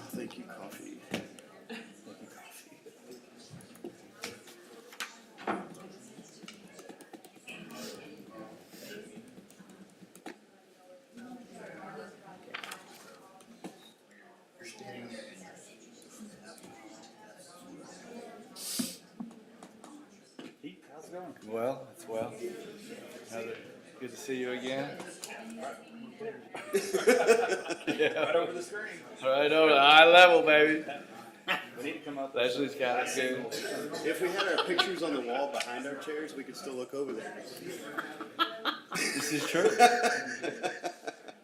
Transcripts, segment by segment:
Thank you, coffee. How's it going? Well, it's well. Good to see you again. Yeah. Right over the screen. Right over the eye level, baby. We need to come up. Leslie's got it good. If we had our pictures on the wall behind our chairs, we could still look over there. This is true.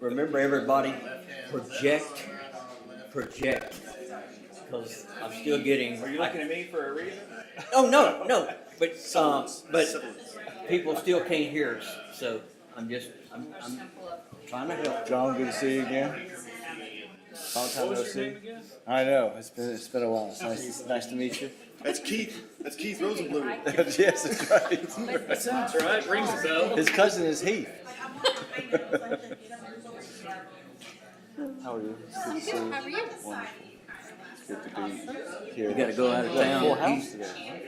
Remember, everybody, project, because I'm still getting. Are you looking at me for a reason? Oh, no, but people still can't hear us, so I'm trying to help. John, good to see you again. Long time no see. I know, it's been a while. It's nice to meet you. That's Keith. That's Keith Rosenblum. Yes, that's right. That sounds right. Rings a bell. His cousin is Heath. How are you? Good to see you. How are you? Wonderful. It's good to be here. We gotta go out of We got a full town. house today.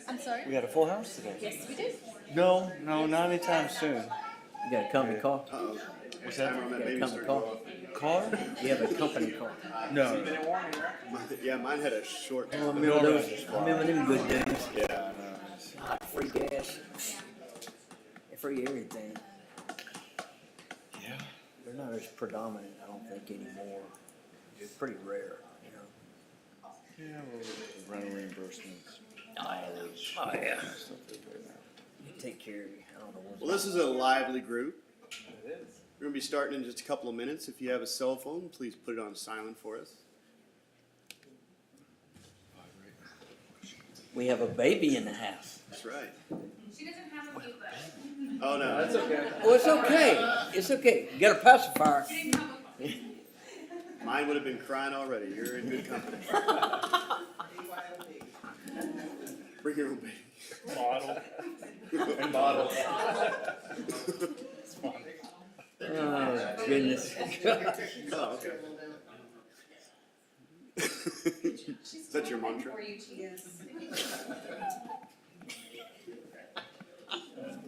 I'm sorry? We got a full house today. Yes, we do. No, not anytime soon. You got a company car? Uh-oh. What's that? Timer on that You got a baby company started car? off. Car? You have a company car. No. Yeah, mine had a short. I remember them good days. Yeah, I know. God, free gas. Free everything. Yeah. They're not as predominant, I don't think, anymore. It's pretty rare, you know. Yeah, well, rental reimbursements. Oh, yeah. Stuff like that. You take care of you. I don't know what's. Well, this is a lively group. It is. We're going to be starting in just a couple of minutes. If you have a cell phone, please put it on silent for us. We have a baby in the house. That's right. She doesn't have a mute button. Oh, no. That's okay. Oh, it's okay. It's okay. You got a pacifier. She didn't have a phone. Mine would have been crying already. You're in good company. Bring your own baby. Bottle. And bottle. Oh, goodness. Oh, okay. Is that your mantra? Yes.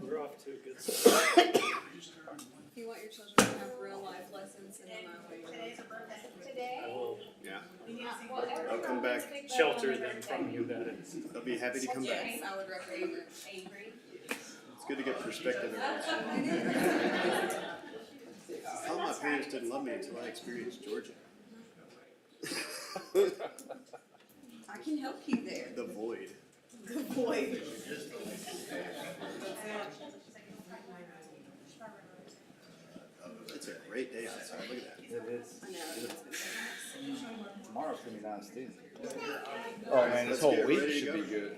We're off to a good start. If you want your children to have real life lessons, and then I will. Yeah. I'll come back. Shelter them from you, that is. I'll be happy to come back. Yes, I would recommend it. It's good to get perspective every once in a while. I thought my parents didn't love me until I experienced Georgia. I can help you there. The void. The void. It's a great day outside. Look at that. It is. I know. Tomorrow's gonna be nice too. Oh man, this Let's whole get week ready to should go. be good.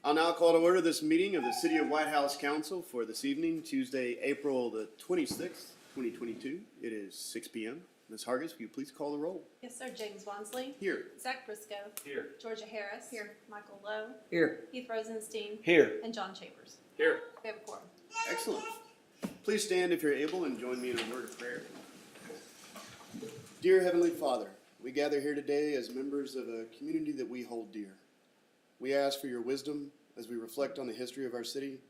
I'll now call to order this meeting of the City of Whitehouse Council for this evening, Tuesday, April the 26th, 2022. It is 6 p.m. Ms. Hargis, will you please call the roll? Yes, sir. James Wansley. Here. Zach Briscoe. Here. Georgia Harris. Here. Michael Lowe. Here. Heath Rosenstein. Here. And John Chambers. Here. We have a quorum. Excellent. Please stand if you're able and join me in a word of prayer. Dear Heavenly Father, we gather here today as members of a community that we hold dear. We ask for your wisdom as we reflect on the history of our city,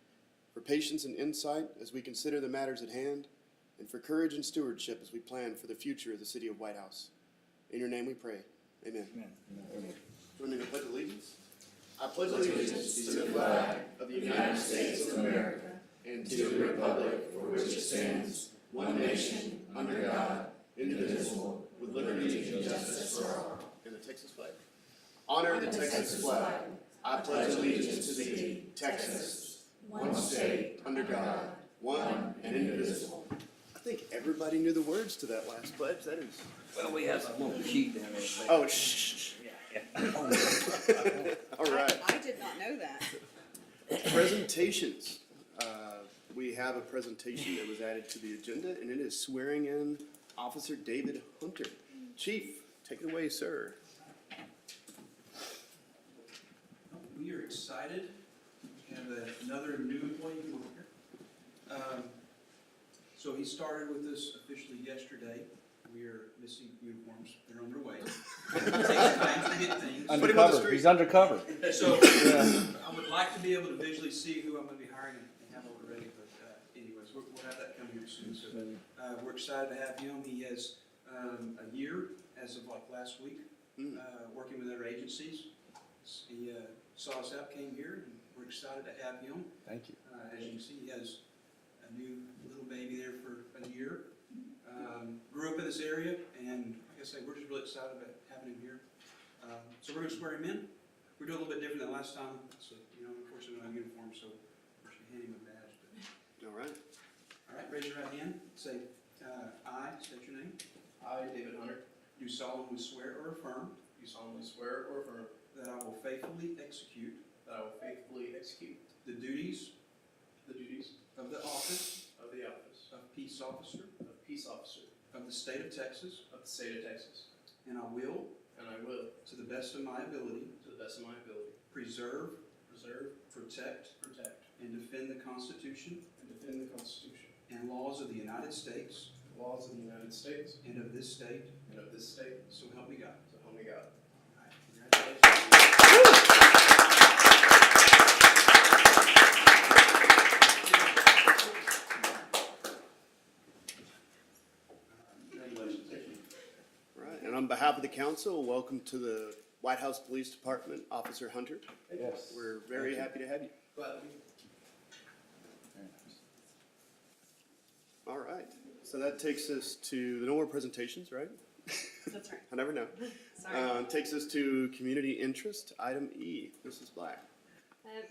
for patience and insight as we consider the matters at hand, and for courage and stewardship as we plan for the future of the City of Whitehouse. In your name we pray. Amen. Join me in the Pledge of Allegiance. I pledge allegiance to the flag of the United States of America and to the republic for which it stands, one nation, under God, indivisible, with liberty and justice for all. And the Texas flag. Honor the Texas flag. I pledge allegiance to thee, Texas, one state, under God, one and indivisible. I think everybody knew the words to that last pledge. That is. Well, we have a little sheet down there. Oh, shh. All right. I did not know that. Presentations. We have a presentation that was added to the agenda, and it is swearing in Officer David Hunter. Chief, take it away, sir. We are excited to have another new employee worker. So So he started with us officially yesterday. We are missing uniforms. They're on their way. It takes time to get things. Undercover, he's undercover. So I would like to be able to visually see who I'm going to be hiring and have all ready, but anyways, we'll have that coming here soon. So we're excited to have him. He has a year as of like last week, working with other agencies. He saw us out, came here, and we're excited to have him. Thank you. As you can see, he has a new little baby there for a year. Grew up in this area, and like I say, we're just really excited about having him here. So we're going to swear him in. We're doing a little bit different than last time. So, unfortunately, we don't have uniform, so we're going to hand him a badge. But. All right. All right, raise your right hand. Say, I, state your name. I, David Hunter, Do solemnly swear or affirm do solemnly swear or affirm that I will faithfully execute that I will faithfully execute the duties the duties of the office of the office of peace officer of peace officer of the state of Texas, of the state of Texas, and I will, and I will, to the best of my ability, to the best of my ability, preserve, preserve, protect, protect, and defend the Constitution and defend the Constitution and laws of the United States and laws of the United States and of this state, and of this state, so help me God. so help me God. All right, congratulations. Congratulations. Thank you. All right. And on behalf of the council, welcome to the Whitehouse Police Department, Officer Hunter. Yes. We're very happy to have you. Glad to be Very nice. All right. So that takes us to the no more presentations, right? That's right. I never know. Sorry. Takes us to community interest, item E. Mrs. Black.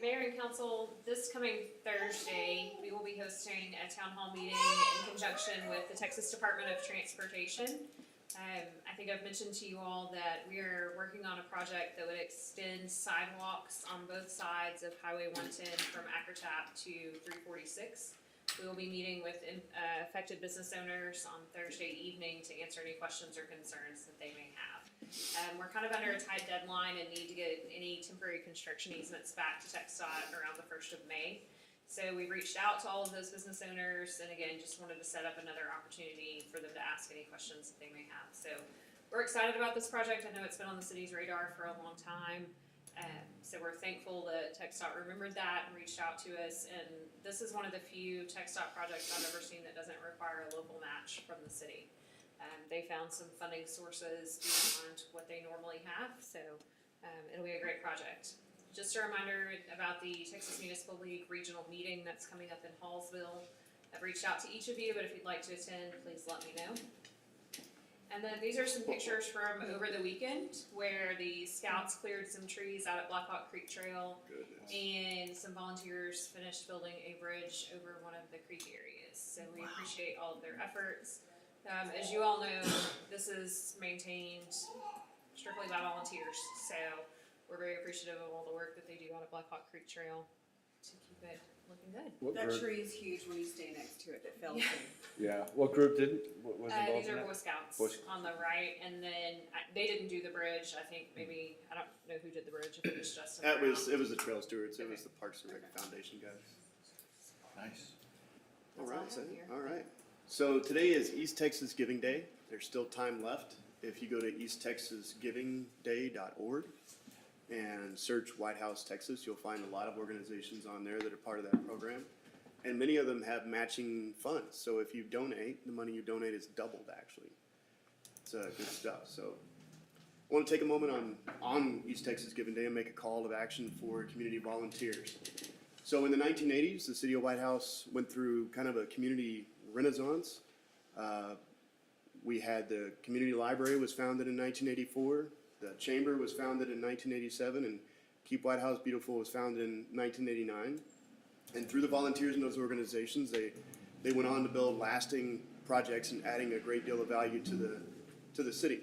Mayor and council, this coming Thursday, we will be hosting a town hall meeting in conjunction with the Texas Department of Transportation. I think I've mentioned to you all that we are working on a project that would extend sidewalks on both sides of Highway 110 from Ackertap to 346. We will be meeting with affected business owners on Thursday evening to answer any questions or concerns that they may have. We're kind of under a tight deadline and need to get any temporary construction easements back to TxDOT around the 1st of May. So we reached out to all of those business owners and again, just wanted to set up another opportunity for them to ask any questions that they may have. So we're excited about this project. I know it's been on the city's radar for a long time. So we're thankful that TxDOT remembered that and reached out to us. And this is one of the few TxDOT projects I've ever seen that doesn't require a local match from the city. They found some funding sources beyond what they normally have. So it'll be a great project. Just a reminder about the Texas Municipal League regional meeting that's coming up in Hallsville. I've reached out to each of you, but if you'd like to attend, please let me know. And then these are some pictures from over the weekend where the scouts cleared some trees out at Black Hawk Creek Trail. Goodness. And some volunteers finished building a bridge over one of the creek areas. So we appreciate all of their efforts. As you all know, this is maintained strictly by volunteers. So we're very appreciative of all the work that they do out at Black Hawk Creek Trail to keep it looking good. What That group? tree is huge when you stay next to it. It fell Yeah. too. Yeah, what group didn't, what was involved These in are that? Boy Scouts Boy Scouts. on the right, and then they didn't do the bridge. I think maybe, I don't know who did the bridge, if it was Justin. It was Brown. the Trail Stewards. It was the Parks and Rec Foundation guys. Nice. All That's all right, I have so, here. all right. So today is East Texas Giving Day. There's still time left. If you go to easttexasgivingday.org and search Whitehouse, Texas, you'll find a lot of organizations on there that are part of that program. And many of them have matching funds. So if you donate, the money you donate is doubled actually. It's good stuff. So I want to take a moment on East Texas Giving Day and make a call of action for community volunteers. So in the 1980s, the city of Whitehouse went through kind of a community renaissance. We had the community library was founded in 1984. The chamber was founded in 1987, and Keep Whitehouse Beautiful was founded in 1989. And through the volunteers in those organizations, they went on to build lasting projects and adding a great deal of value to the city.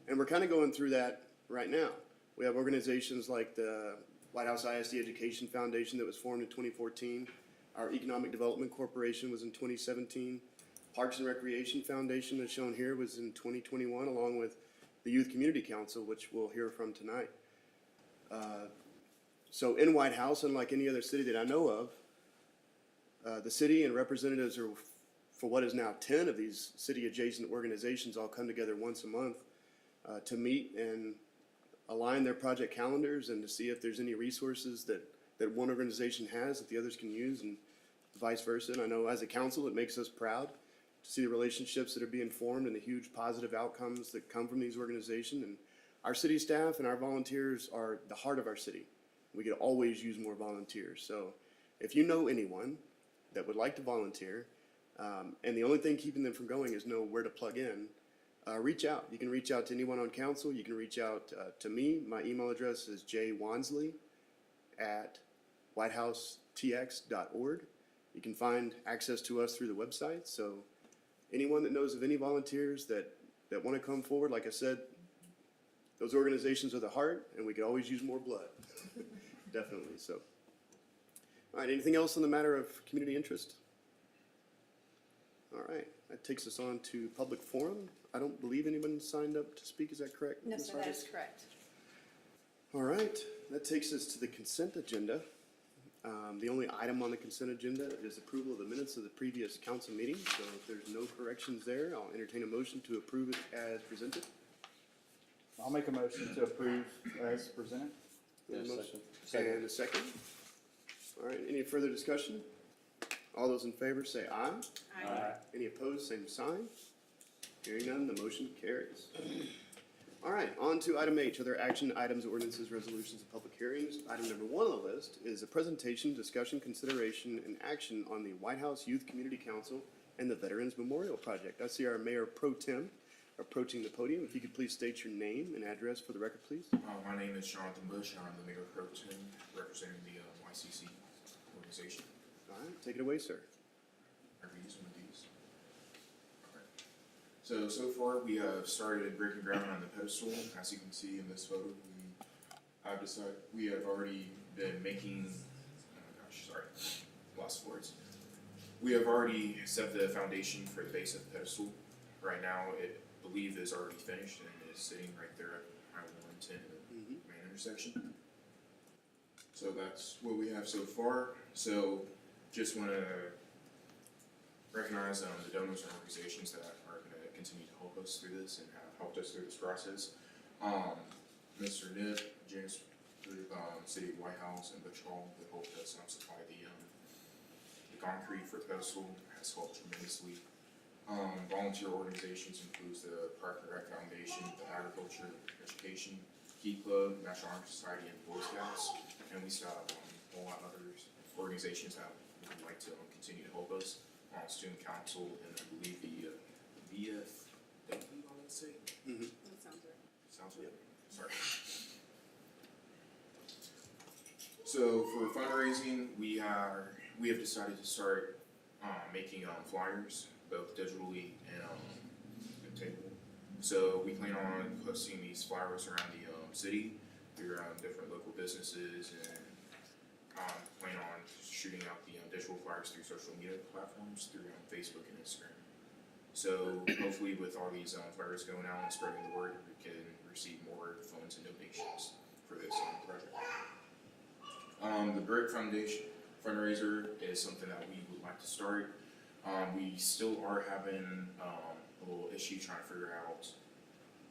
And we're kind of going through that right now. We have organizations like the Whitehouse ISD Education Foundation that was formed in 2014. Our Economic Development Corporation was in 2017. Parks and Recreation Foundation, as shown here, was in 2021, along with the Youth Community Council, which we'll hear from tonight. So in Whitehouse, unlike any other city that I know of, the city and representatives are for what is now 10 of these city-adjacent organizations all come together once a month to meet and align their project calendars and to see if there's any resources that one organization has that the others can use and vice versa. And I know as a council, it makes us proud to see the relationships that are being formed and the huge positive outcomes that come from these organizations. And our city staff and our volunteers are the heart of our city. We could always use more volunteers. So if you know anyone that would like to volunteer, and the only thing keeping them from going is know where to plug in, reach out. You can reach out to anyone on council. You can reach out to me. My email address is jwansley@whitehouse.tx.org. You can find access to us through the website. So anyone that knows of any volunteers that want to come forward, like I said, those organizations are the heart, and we could always use more blood. Definitely. So, all right. Anything else on the matter of community interest? All right. That takes us on to public forum. I don't believe anyone signed up to speak. Is that correct? No, Ms. sir, that Hargis? is correct. All right. That takes us to the consent agenda. The only item on the consent agenda is approval of the minutes of the previous council meeting. So if there's no corrections there, I'll entertain a motion to approve it as presented. I'll make a motion to approve as presented. And a second. All right, any further discussion? All those in favor say aye. Aye. Any opposed, same sign. Hearing none, the motion carries. All right, on to item H, other action items, ordinances, resolutions, and public hearings. Item number 1 on the list is a presentation, discussion, consideration, and action on the Whitehouse Youth Community Council and the Veterans Memorial Project. I see our Mayor Pro Tem approaching the podium. If you could please state your name and address for the record, please. My name is Jonathan Bush, and I'm the Mayor Pro Tem representing the YCC organization. All right, take it away, sir. Are we using these? Okay. So far we have started breaking ground on the pedestal. As you can see in this photo, we have already been making, lost words. We have already set the foundation for the base of the pedestal. Right now, it I believe is already finished and is sitting right there at Highway 110 in the main intersection. So that's what we have so far. So just want to recognize the donors and organizations that are going to continue to help us through this and have helped us through this process. Mr. Nip, James, City of Whitehouse, and Butch Hall that helped us supply the concrete for the pedestal has helped tremendously. Volunteer organizations includes the Park and Rec Foundation, the Agriculture Education, Key Club, National Honor Society, and Boy Scouts, and we still have a whole lot of other organizations that would like to continue to help us. Student Council, and I believe the VFW, I would say. That sounds right. Sounds right. Sorry. So for fundraising, we have decided to start making flyers, both digitally and table. So we plan on posting these flyers around the city through different local businesses, and plan on shooting out the digital flyers through social media platforms through Facebook and Instagram. So hopefully with all these flyers going out and spreading the word, we can receive more funds and donations for this project. The Brick Foundation fundraiser is something that we would like to start. We still are having a little issue trying to figure out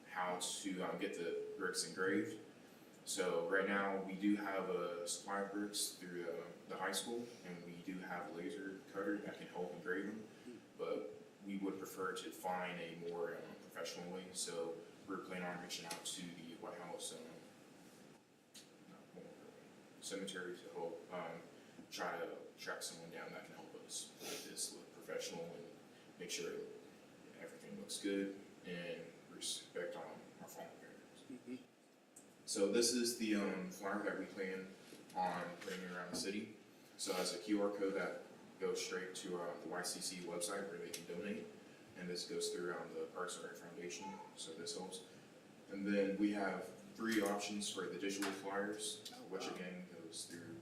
how to get the bricks engraved. So right now we do have a supply of bricks through the high school, and we do have a laser cutter that can help engrave them, but we would prefer to find a more professional way. So we're planning on reaching out to the Whitehouse cemetery to help try to track someone down that can help us make this look professional and make sure everything looks good and respect our fallen parents. So this is the flyer that we plan on putting around the city. So it has a QR code that goes straight to the YCC website where they can donate, and this goes through the Parks and Rec Foundation, so this helps. And then we have 3 options for the digital flyers, which again goes through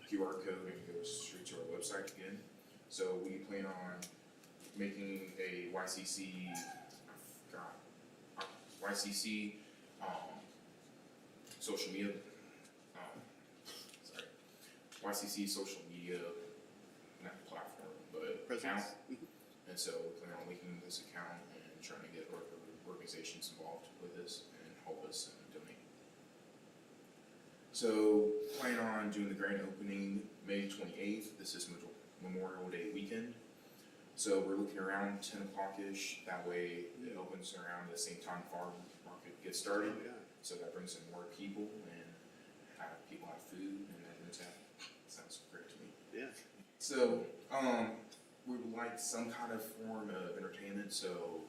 QR code and goes straight to our website again. So we plan on making a YCC social media, YCC social media, not platform, but Presence. account. And so we plan on linking this account and trying to get organizations involved with this and help us donate. So plan on doing the grand opening May 28th. This is Memorial Day weekend. So we're looking around 10 o'clock-ish. That way it opens around the same time farm market gets started. Oh, yeah. So that brings in more people and people have food and everyone's happy. Sounds great to me. Yeah. So, we would like some kind of form of entertainment, so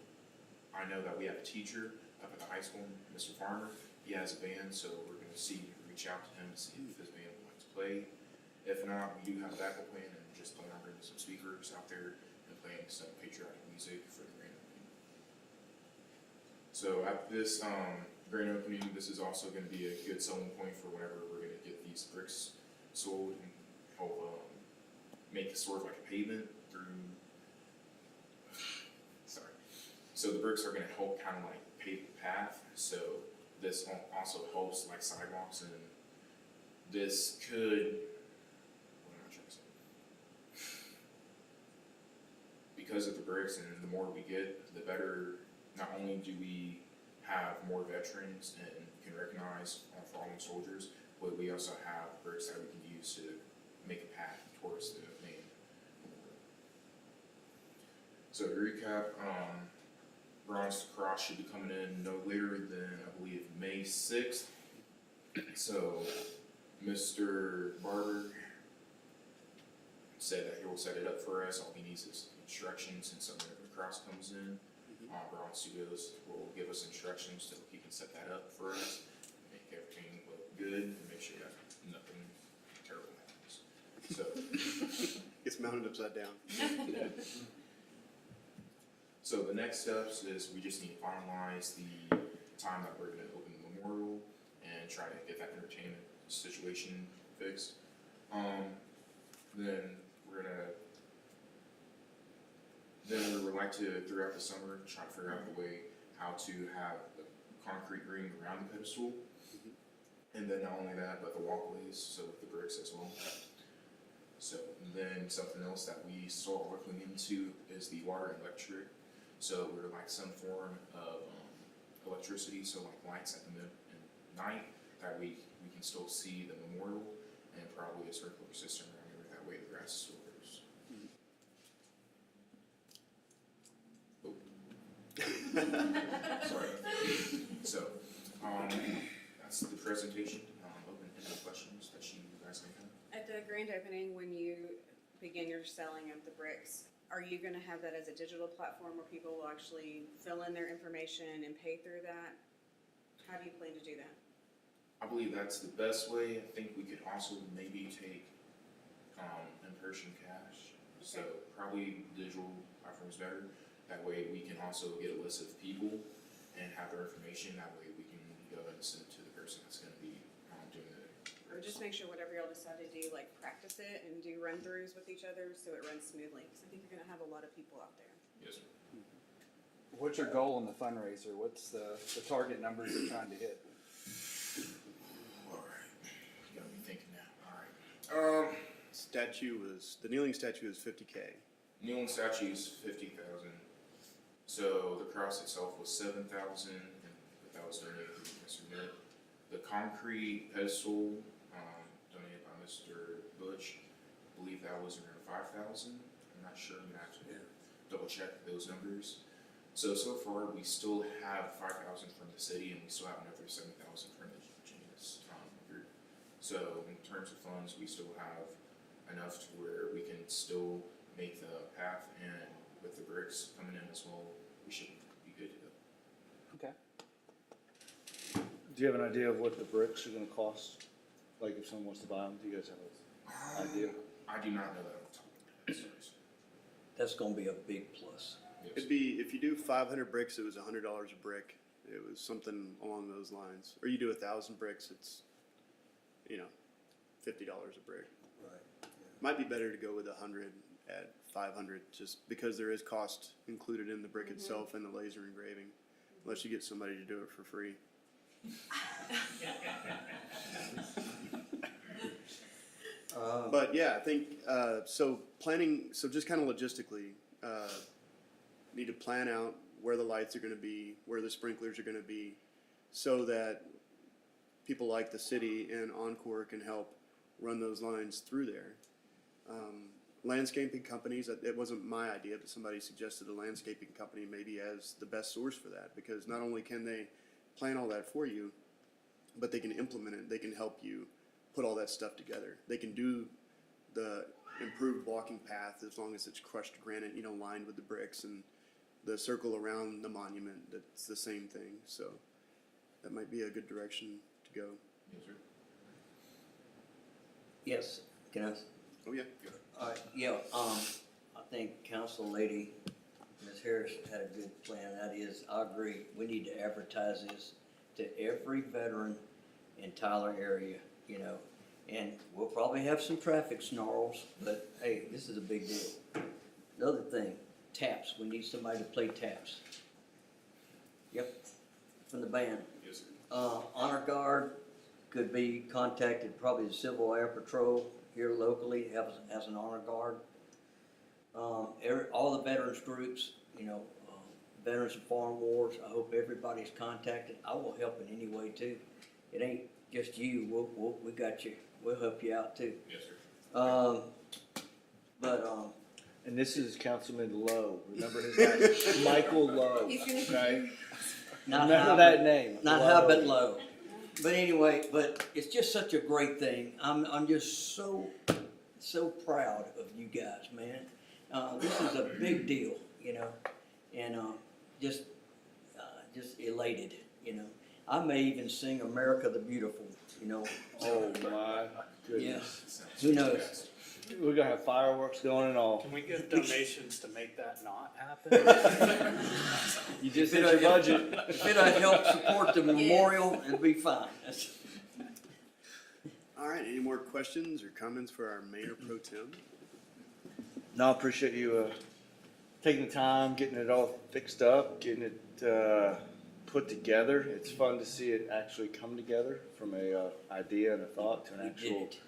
I know that we have a teacher up at the high school, Mr. Farmer. He has a band, so we're gonna reach out to him to see if his band would like to play. If not, we do have a backup plan and just plan on bringing some speakers out there and playing some patriotic music for the grand opening. So at this, grand opening, this is also gonna be a good selling point for whenever we're gonna get these bricks sold and help, make sort of like a pavement through, sorry. So the bricks are gonna help kind of like pave the path, so this also helps like sidewalks, and this could, what am I trying to say? Because of the bricks and the more we get, the better, not only do we have more veterans and can recognize our fallen soldiers, but we also have bricks that we can use to make a path towards the main memorial. So to recap, Bronze Cross should be coming in no later than, I believe, May 6th. So Mr. Barber said that he will set it up for us. All he needs is instructions, and so whenever the cross comes in, Bronze Studios will give us instructions so he can set that up for us, make everything look good, and make sure that nothing terrible happens. So, It's mounted upside down. so the next steps is we just need to finalize the time that we're gonna open the memorial and try to get that entertainment situation fixed. Then we would like to, throughout the summer, try to figure out the way how to have the concrete ring around the pedestal. And then not only that, but the walkways, so with the bricks as well. So then something else that we start looking into is the water and electric. So we're like some form of electricity, so like lights at the night, that we can still see the memorial, and probably a sprinkler system around here, that way the grass still grows. Sorry. So, that's the presentation. Open to any questions that you guys may have. At the grand opening, when you begin your selling of the bricks, are you gonna have that as a digital platform where people will actually fill in their information and pay through that? How do you plan to do that? I believe that's the best way. I think we could also maybe take, in-person cash. So probably digital platform is better. That way we can also get a list of people and have their information. That way we can go and send it to the person that's gonna be, doing the. Or just make sure whatever y'all decide to do, like practice it and do run-throughs with each other so it runs smoothly. Cause I think you're gonna have a lot of people out there. Yes, sir. What's your goal in the fundraiser? What's the target numbers you're trying to hit? Alright, you got me thinking now, alright. The kneeling statue is 50K. Kneeling statue is 50,000. So the cross itself was 7,000, and that was donated through Mr. Nick. The concrete pedestal, donated by Mr. Butch, I believe that was around 5,000. I'm not sure, I'm gonna have to double check those numbers. So far, we still have 5,000 from the city, and we still have another 7,000 from the Genius group. So in terms of funds, we still have enough to where we can still make the path, and with the bricks coming in as well, we should be good to go. Okay. Do you have an idea of what the bricks are gonna cost? Like if someone wants to buy them, do you guys have an idea? I do not know that off the top of my head, sorry. That's gonna be a big plus. Yes. It'd be, if you do 500 bricks, it was $100 a brick. It was something along those lines. Or you do 1,000 bricks, it's, $50 a brick. Right. Might be better to go with 100 at 500, just because there is cost included in the brick itself and the laser engraving, unless you get somebody to do it for free. But yeah, I think, so just kind of logistically, need to plan out where the lights are gonna be, where the sprinklers are gonna be, so that people like the city and Encore can help run those lines through there. Landscaping companies, it wasn't my idea, but somebody suggested a landscaping company maybe as the best source for that, because not only can they plan all that for you, but they can implement it. They can help you put all that stuff together. They can do the improved walking path as long as it's crushed granite, lined with the bricks, and the circle around the monument, that's the same thing. So that might be a good direction to go. Yes, sir. Yes, can I? Oh, yeah. Yeah, I think Council Lady, Ms. Harris had a good plan. That is, I agree, we need to advertise this to every veteran in Tyler area, and we'll probably have some traffic snarls, but hey, this is a big deal. Another thing, taps, we need somebody to play taps. Yep, from the band. Yes, sir. Honor Guard could be contacted, probably the Civil Air Patrol here locally has an honor guard. All the veterans groups, Veterans of Foreign Wars, I hope everybody's contacted. I will help in any way too. It ain't just you, we got you, we'll help you out too. Yes, sir. And this is Councilman Lowe. Remember his name? Michael Lowe. He's gonna be Okay? Not Remember high, that name. not Lowe. high, but low. But anyway, it's just such a great thing. I'm just so proud of you guys, man. This is a big deal, and just elated, I may even sing "America the Beautiful," Oh my Yeah, goodness. who knows? We're gonna have fireworks going and all. Can we get donations to make that not happen? You just If hit it- your budget. If it'll help support the memorial, it'll be fine. All right, any more questions or comments for our Mayor Pro Tem? No, I appreciate you taking the time, getting it all fixed up, getting it put together. It's fun to see it actually come together from a idea and a thought to an We did actual it.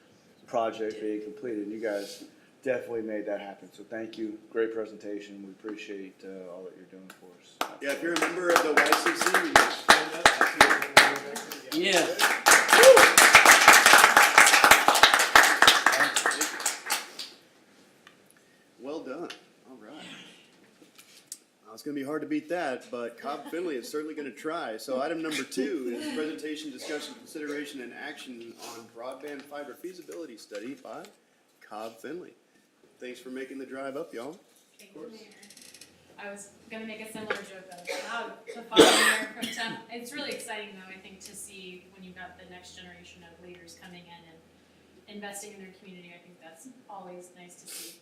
project being completed. You guys definitely made that happen. So thank you. Great presentation. We appreciate all that you're doing for us. Yeah, if you're a member of the YCC, you just stand up. Yeah. Well done. All right. Well, it's going to be hard to beat that, but CobbFendley is certainly going to try. So item number 2 is presentation, discussion, consideration, and action on Broadband Fiber Feasibility Study by CobbFendley. Thanks for making the drive up, y'all. Thank you, Mayor. I was gonna make a similar joke of how to follow Mayor Pro Tem. It's really exciting though, I think, to see when you've got the next generation of leaders coming in and investing in their community. I think that's always nice to see.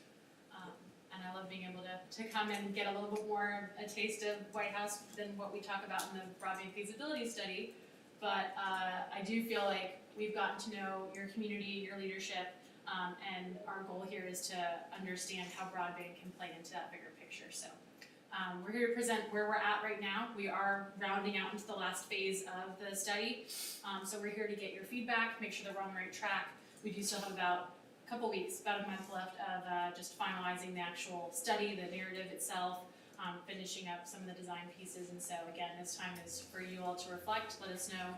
And I love being able to come and get a little bit more a taste of Whitehouse than what we talk about in the Broadband Feasibility Study. But I do feel like we've gotten to know your community, your leadership, and our goal here is to understand how broadband can play into that bigger picture. So we're here to present where we're at right now. We are rounding out into the last phase of the study. So we're here to get your feedback, make sure that we're on the right track. We do still have about a couple weeks, about a month left of just finalizing the actual study, the narrative itself, finishing up some of the design pieces. And so again, this time is for you all to reflect, let us know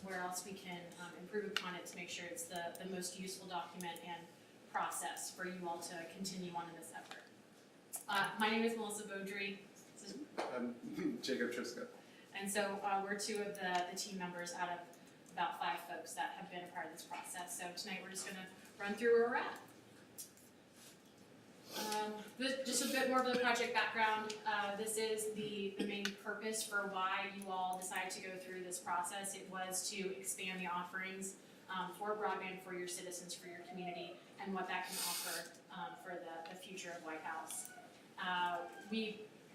where else we can improve upon it to make sure it's the most useful document and process for you all to continue on in this effort. My name is Melissa Beaudry. I'm Jacob Triska. And so we're 2 of the team members out of about 5 folks that have been a part of this process. So tonight we're just going to run through where we're at. Just a bit more of the project background. This is the main purpose for why you all decided to go through this process. It was to expand the offerings for broadband for your citizens, for your community, and what that can offer for the future of Whitehouse.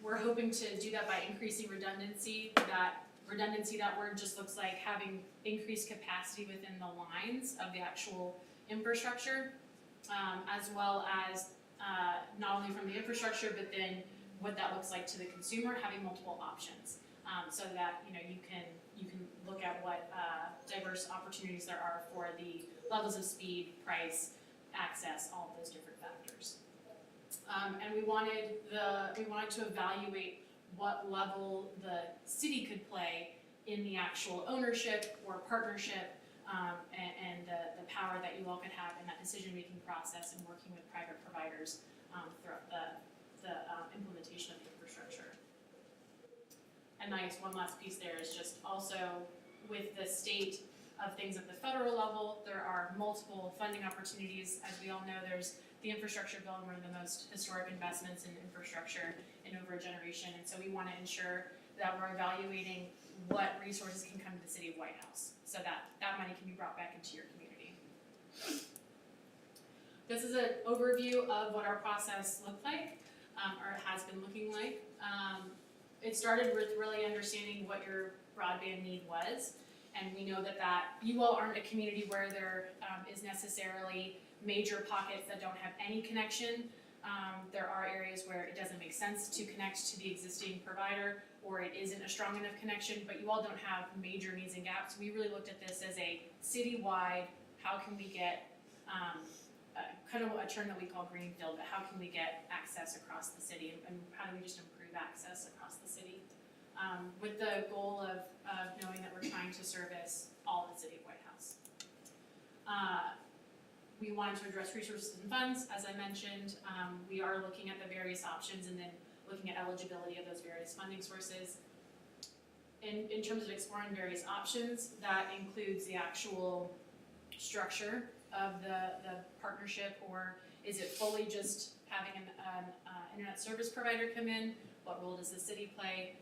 We're hoping to do that by increasing redundancy. That word just looks like having increased capacity within the lines of the actual infrastructure, as well as not only from the infrastructure, but then what that looks like to the consumer, having multiple options, so that you can look at what diverse opportunities there are for the levels of speed, price, access, all of those different factors. And we wanted to evaluate what level the city could play in the actual ownership or partnership, and the power that you all could have in that decision-making process and working with private providers throughout the implementation of the infrastructure. And I guess one last piece there is just also with the state of things at the federal level, there are multiple funding opportunities. As we all know, there's the infrastructure bill, and one of the most historic investments in infrastructure in over a generation. And so we want to ensure that we're evaluating what resources can come to the city of Whitehouse so that that money can be brought back into your community. This is an overview of what our process looked like, or has been looking like. It started with really understanding what your broadband need was, and we know that you all aren't a community where there is necessarily major pockets that don't have any connection. There are areas where it doesn't make sense to connect to the existing provider, or it isn't a strong enough connection, but you all don't have major needs and gaps. We really looked at this as a citywide, how can we get, kind of a term that we call greenfield, but how can we get access across the city, and how do we just improve access across the city? With the goal of knowing that we're trying to service all of the city of Whitehouse. We wanted to address resources and funds, as I mentioned. We are looking at the various options and then looking at eligibility of those various funding sources. In terms of exploring various options, that includes the actual structure of the partnership, or is it fully just having an internet service provider come in? What role does the city play?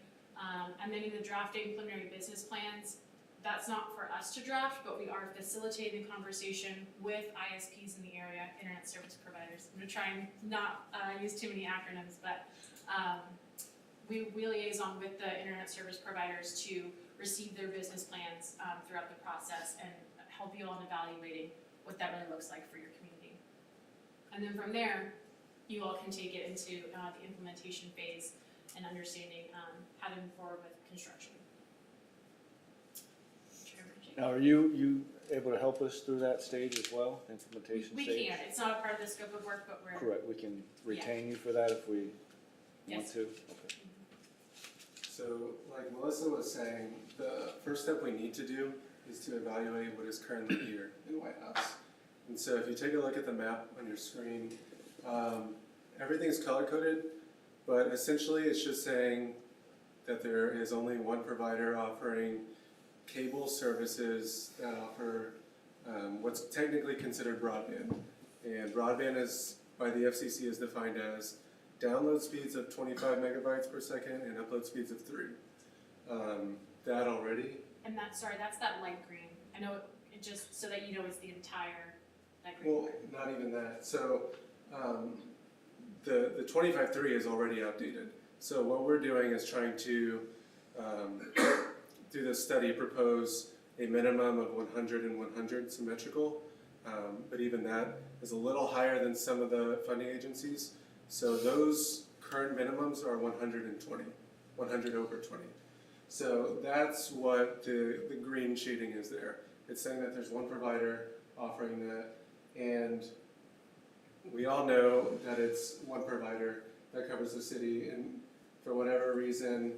And then in the drafting preliminary business plans, that's not for us to draft, but we are facilitating conversation with ISPs in the area, internet service providers. I'm gonna try and not use too many acronyms, but we liaison with the internet service providers to receive their business plans throughout the process and help you all in evaluating what that really looks like for your community. And then from there, you all can take it into the implementation phase and understanding how to move forward with construction. Now, are you able to help us through that stage as well, implementation We stage? can, it's not a part of the scope of work, but we're. Correct, we can retain you for that if we want Yes. to? Okay. So, like Melissa was saying, the first step we need to do is to evaluate what is currently here in Whitehouse. And so if you take a look at the map on your screen, everything's color-coded, but essentially it's just saying that there is only one provider offering cable services that offer what's technically considered broadband. And broadband is, by the FCC, is defined as download speeds of 25 megabytes per second and upload speeds of 3. That already. And that's that light green. I know it just, so that you know it's the entire light green. Well, not even that. So the 25.3 is already outdated. So what we're doing is trying to, through this study, propose a minimum of 100 and 100 symmetrical. But even that is a little higher than some of the funding agencies. So those current minimums are 120, 100 over 20. So that's what the green shading is there. It's saying that there's one provider offering that, and we all know that it's one provider that covers the city, and for whatever reason,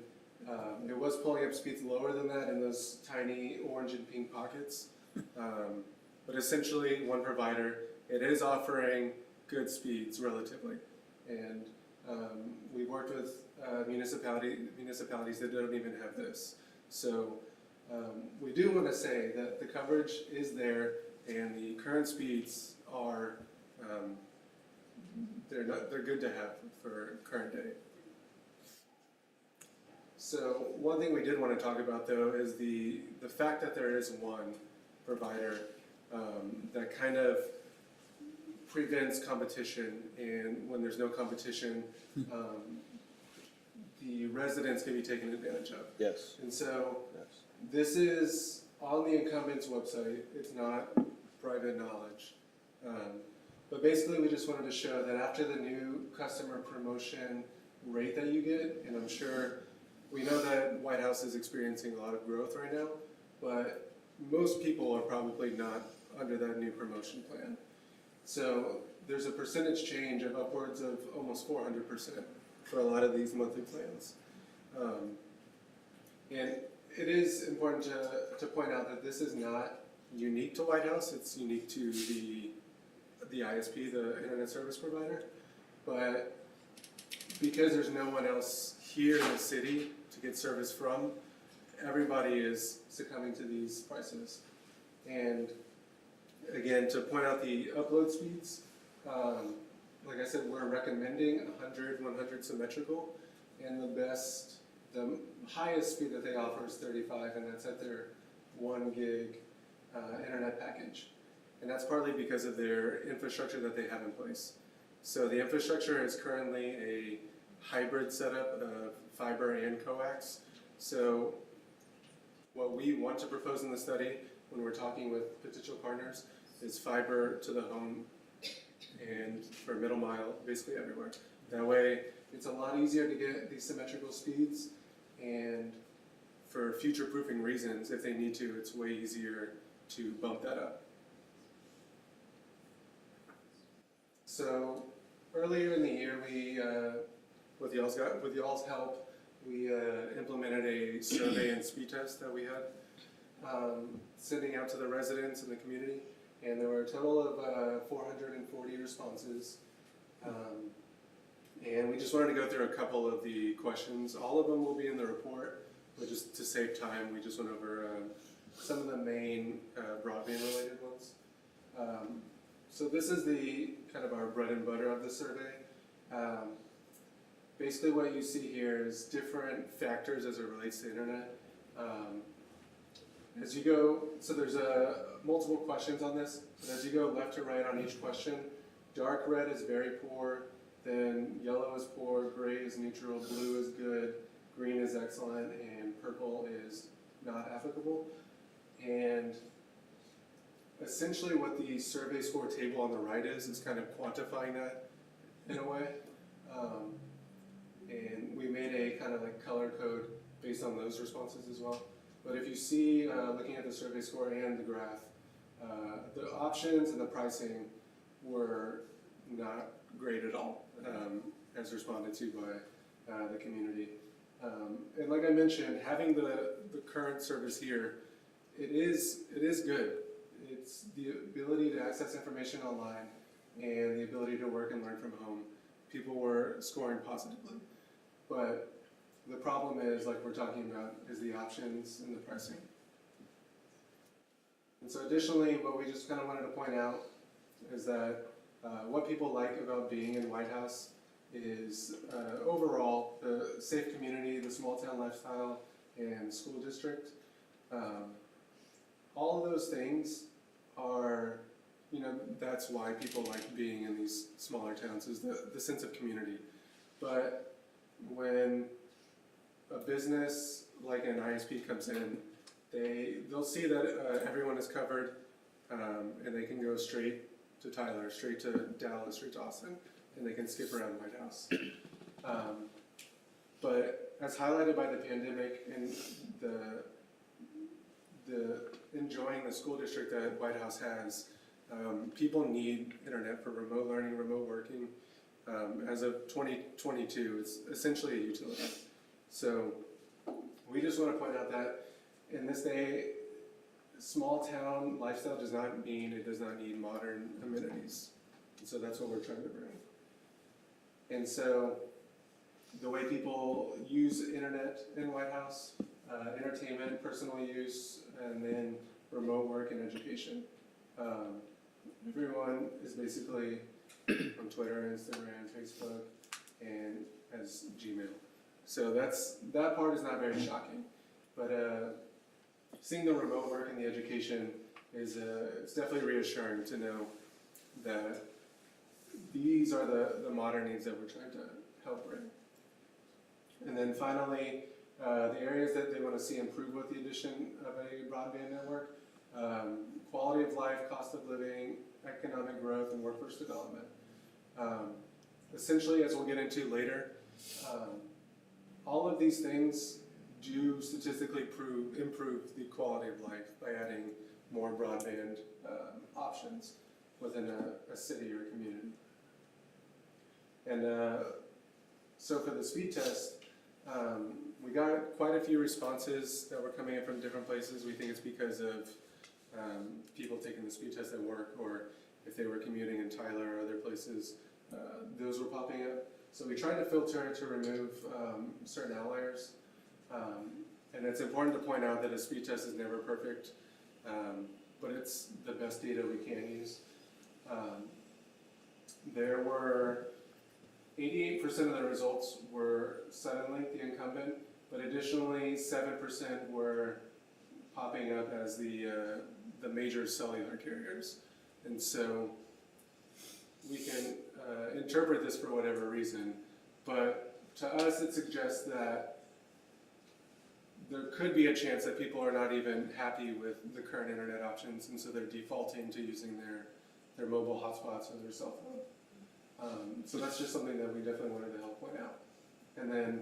it was pulling up speeds lower than that in those tiny orange and pink pockets. But essentially, one provider, it is offering good speeds relatively. And we worked with municipalities that don't even have this. So we do want to say that the coverage is there, and the current speeds are they're good to have for current day. So one thing we did want to talk about though is the fact that there is one provider that kind of prevents competition, and when there's no competition, the residents can be taken advantage of. Yes. And so Yes. this is on the incumbent's website. It's not private knowledge. But basically we just wanted to show that after the new customer promotion rate that you get, and I'm sure we know that Whitehouse is experiencing a lot of growth right now, but most people are probably not under that new promotion plan. So there's a percentage change of upwards of almost 400% for a lot of these monthly plans. And it is important to point out that this is not unique to Whitehouse, it's unique to the ISP, the Internet Service Provider. But because there's no one else here in the city to get service from, everybody is succumbing to these prices. And again, to point out the upload speeds, like I said, we're recommending 100 symmetrical, and the highest speed that they offer is 35, and that's at their 1 gig internet package. And that's partly because of their infrastructure that they have in place. So the infrastructure is currently a hybrid setup of fiber and coax. So what we want to propose in the study when we're talking with potential partners is fiber to the home and for middle mile, basically everywhere. That way, it's a lot easier to get these symmetrical speeds, and for future-proofing reasons, if they need to, it's way easier to bump that up. So earlier in the year, we, with y'all's help, we implemented a survey and speed test that we had sending out to the residents in the community, and there were a total of 440 responses. And we just wanted to go through a couple of the questions. All of them will be in the report, but just to save time, we just went over some of the main broadband-related ones. So this is the kind of our bread and butter of the survey. Basically what you see here is different factors as it relates to internet. As you go, so there's multiple questions on this, but as you go left to right on each question, dark red is very poor, then yellow is poor, gray is neutral, blue is good, green is excellent, and purple is not applicable. And essentially what the survey score table on the right is kind of quantifying that in a way. And we made a kind of like color code based on those responses as well. But if you see, looking at the survey score and the graph, the options and the pricing were not great at all, as responded to by the community. And like I mentioned, having the current service here, it is good. It's the ability to access information online and the ability to work and learn from home. People were scoring positively. But the problem is, like we're talking about, is the options and the pricing. And so additionally, what we just kind of wanted to point out is that what people like about being in Whitehouse is overall the safe community, the small town lifestyle, and school district. All of those things are, that's why people like being in these smaller towns, is the sense of community. But when a business like an ISP comes in, they'll see that everyone is covered, and they can go straight to Tyler, straight to Dallas, straight to Austin, and they can skip around Whitehouse. But as highlighted by the pandemic and the enjoying the school district that Whitehouse has, people need internet for remote learning, remote working. As of 2022, it's essentially a utility. So we just want to point out that in this day, small town lifestyle does not mean it does not need modern amenities. And so that's what we're trying to bring. And so the way people use internet in Whitehouse, entertainment, personal use, and then remote work and education. Everyone is basically on Twitter, Instagram, Facebook, and has Gmail. So that part is not very shocking. But seeing the remote work and the education is it's definitely reassuring to know that these are the modern needs that we're trying to help bring. And then finally, the areas that they want to see improve with the addition of a broadband network: quality of life, cost of living, economic growth, and workforce development. Essentially, as we'll get into later, all of these things do statistically improve the quality of life by adding more broadband options. within a city or community. And so for the speed test, we got quite a few responses that were coming in from different places. We think it's because of people taking the speed test at work, or if they were commuting in Tyler or other places, those were popping up. So we tried to filter to remove certain outliers. And it's important to point out that a speed test is never perfect, but it's the best data we can use. There were 88% of the results were Suddenlink, the incumbent, but additionally 7% were popping up as the major cellular carriers. And so we can interpret this for whatever reason, but to us it suggests that there could be a chance that people are not even happy with the current internet options, and so they're defaulting to using their mobile hotspots or their cell phone. So that's just something that we definitely wanted to help point out. And then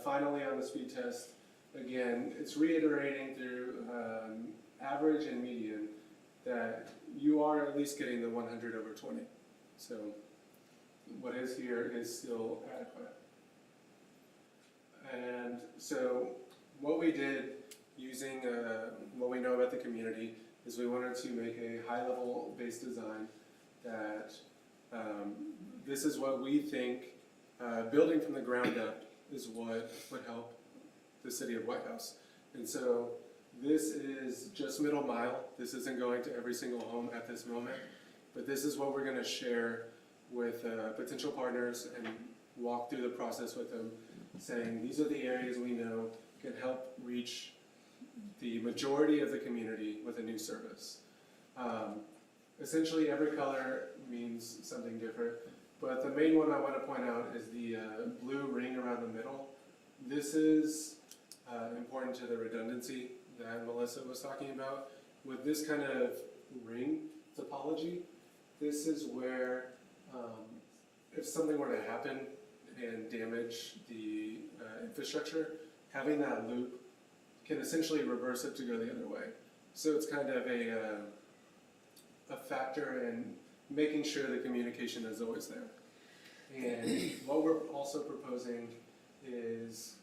finally on the speed test, again, it's reiterating through average and median that you are at least getting the 100/20. So what is here is still adequate. And so what we did using what we know about the community is we wanted to make a high-level based design that this is what we think building from the ground up is what would help the city of Whitehouse. And so this is just middle mile. This isn't going to every single home at this moment, but this is what we're going to share with potential partners and walk through the process with them, saying these are the areas we know can help reach the majority of the community with a new service. Essentially every color means something different, but the main one I want to point out is the blue ring around the middle. This is important to the redundancy that Melissa was talking about. With this kind of ring topology, this is where if something were to happen and damage the infrastructure, having that loop can essentially reverse it to go the other way. So it's kind of a factor in making sure the communication is always there. And what we're also proposing is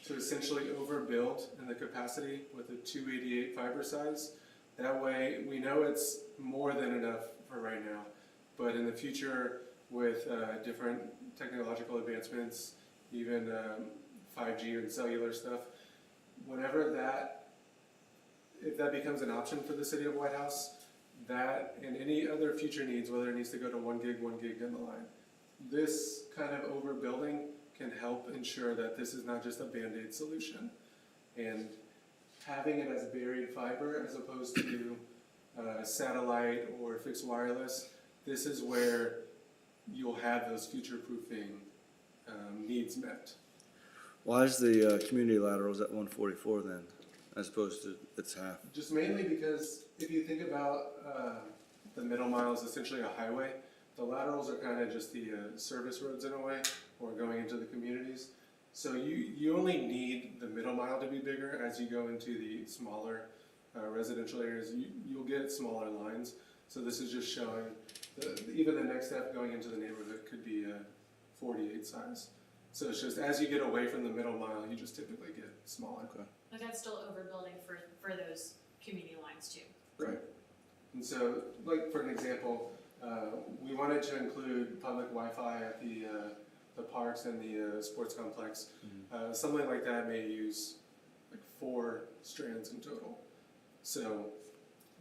to essentially overbuild in the capacity with a 288 fiber size. That way we know it's more than enough for right now, but in the future with different technological advancements, even 5G and cellular stuff, whenever if that becomes an option for the city of Whitehouse, that and any other future needs, whether it needs to go to 1 gig down the line, this kind of overbuilding can help ensure that this is not just a Band-Aid solution. And having it as buried fiber as opposed to satellite or fixed wireless, this is where you'll have those future-proofing needs met. Why is the community laterals at 144 then, as opposed to its half? Just mainly because if you think about the middle mile is essentially a highway, the laterals are kind of just the service roads in a way, or going into the communities. So you only need the middle mile to be bigger. As you go into the smaller residential areas, you'll get smaller lines. So this is just showing, even the next step going into the neighborhood could be a 48 size. So it's just as you get away from the middle mile, you just typically get smaller. Okay. But that's still overbuilding for those community lines too. Right. And so, like for an example, we wanted to include public Wi-Fi at the parks and the sports complex. Mm-hmm. Something like that may use like 4 strands in total. So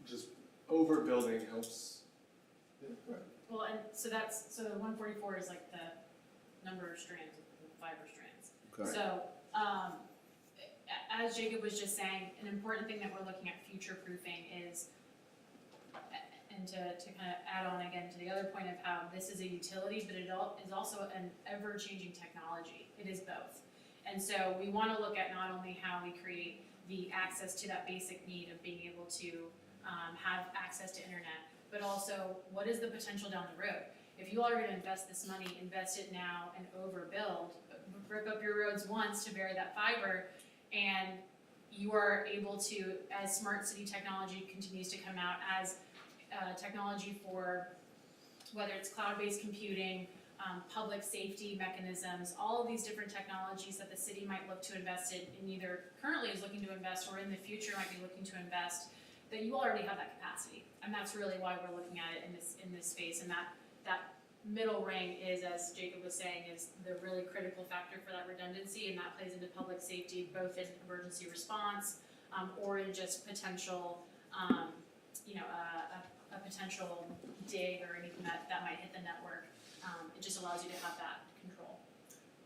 just overbuilding helps. Yeah, right. Well, and so so 144 is like the number of strands, fiber strands. Okay. So, as Jacob was just saying, an important thing that we're looking at future proofing is, and to kind of add on again to the other point of how this is a utility, but it is also an ever-changing technology. It is both. And so we want to look at not only how we create the access to that basic need of being able to have access to internet, but also what is the potential down the road. If you are going to invest this money, invest it now and overbuild, rip up your roads once to bury that fiber, and you are able to, as smart city technology continues to come out, as technology for whether it's cloud-based computing, public safety mechanisms, all of these different technologies that the city might look to invest in either currently is looking to invest or in the future might be looking to invest, that you already have that capacity. And that's really why we're looking at it in this space. And that middle ring is, as Jacob was saying, is the really critical factor for that redundancy, and that plays into public safety, both in emergency response, or in just potential, a potential dig or anything that might hit the network. It just allows you to have that control.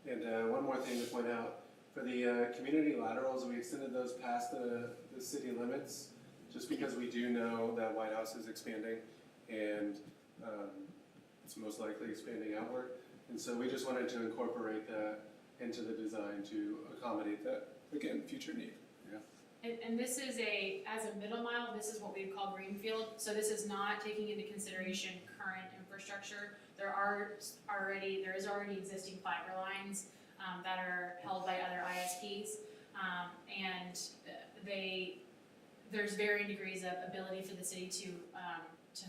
And one more thing to point out, for the community laterals, we extended those past the city limits, just because we do know that Whitehouse is expanding, and it's most likely expanding outward. And so we just wanted to incorporate that into the design to accommodate that, again, future need. And this is as a middle mile, this is what we call greenfield. So this is not taking into consideration current infrastructure. There is already existing fiber lines that are held by other ISPs, and there's varying degrees of ability for the city to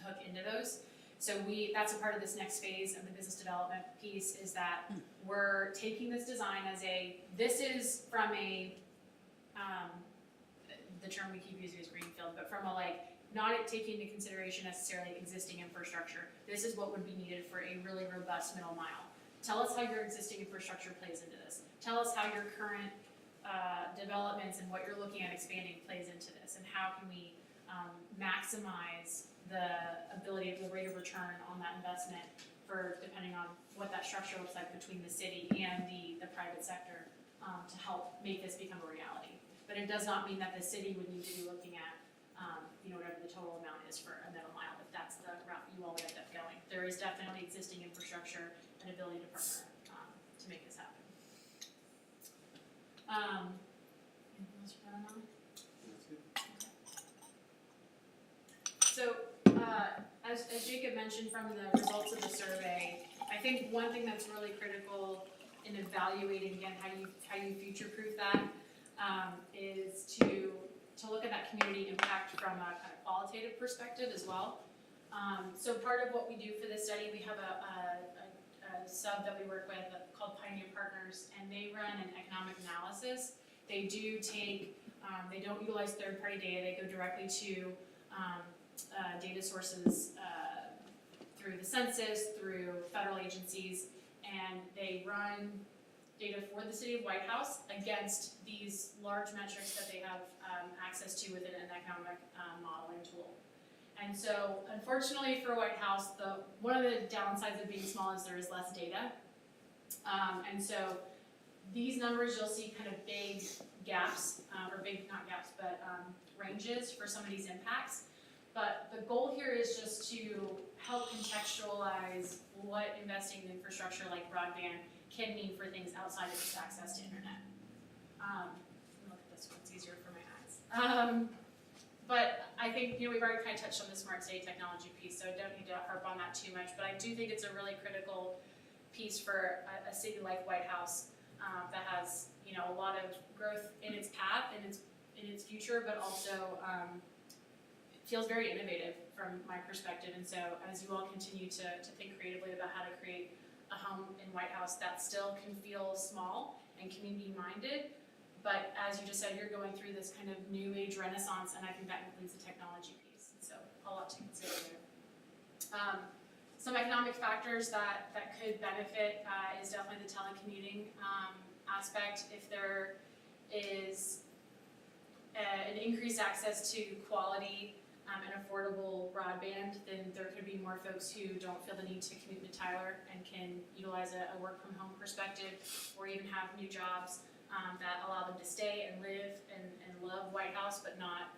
hook into those. So that's a part of this next phase of the business development piece, is that we're taking this design this is from the term we keep using is greenfield, but from not taking into consideration necessarily existing infrastructure. This is what would be needed for a really robust middle mile. Tell us how your existing infrastructure plays into this. Tell us how your current developments and what you're looking at expanding plays into this, and how can we maximize the ability of the rate of return on that investment depending on what that structure looks like between the city and the private sector to help make this become a reality. But it does not mean that the city would need to be looking at whatever the total amount is for a middle mile, if that's the route you all would end up going. There is definitely existing infrastructure and ability to partner to make this happen. Anything else for that on? So, as Jacob mentioned from the results of the survey, I think one thing that's really critical in evaluating, again, how you future-proof that, is to look at that community impact from a kind of qualitative perspective as well. So part of what we do for this study, we have a sub that we work with called P&amp Partners, and they run an economic analysis. They do take, they don't utilize third-party data, they go directly to data sources through the census, through federal agencies, and they run data for the city of Whitehouse against these large metrics that they have access to within an economic modeling tool. And so, unfortunately for Whitehouse, one of the downsides of being small is there is less data. And so, these numbers you'll see kind of big gaps, not gaps, but ranges for some of these impacts. But the goal here is just to help contextualize what investing in infrastructure like broadband can mean for things outside of just access to internet. Look at this one, it's easier for my eyes. But I think, we've already kind of touched on the smart city technology piece, so I don't need to harp on that too much, but I do think it's a really critical piece for a city like Whitehouse that has, a lot of growth in its path, in its future, but also feels very innovative from my perspective. And so as you all continue to think creatively about how to create a home in Whitehouse that still can feel small and community-minded, but as you just said, you're going through this kind of new age renaissance, and I think that includes the technology piece. And so a lot to consider there. Some economic factors that could benefit is definitely the telecommuting aspect. If there is an increased access to quality and affordable broadband, then there could be more folks who don't feel the need to commute to Tyler and can utilize a work from home perspective, or even have new jobs that allow them to stay and live and love Whitehouse, but not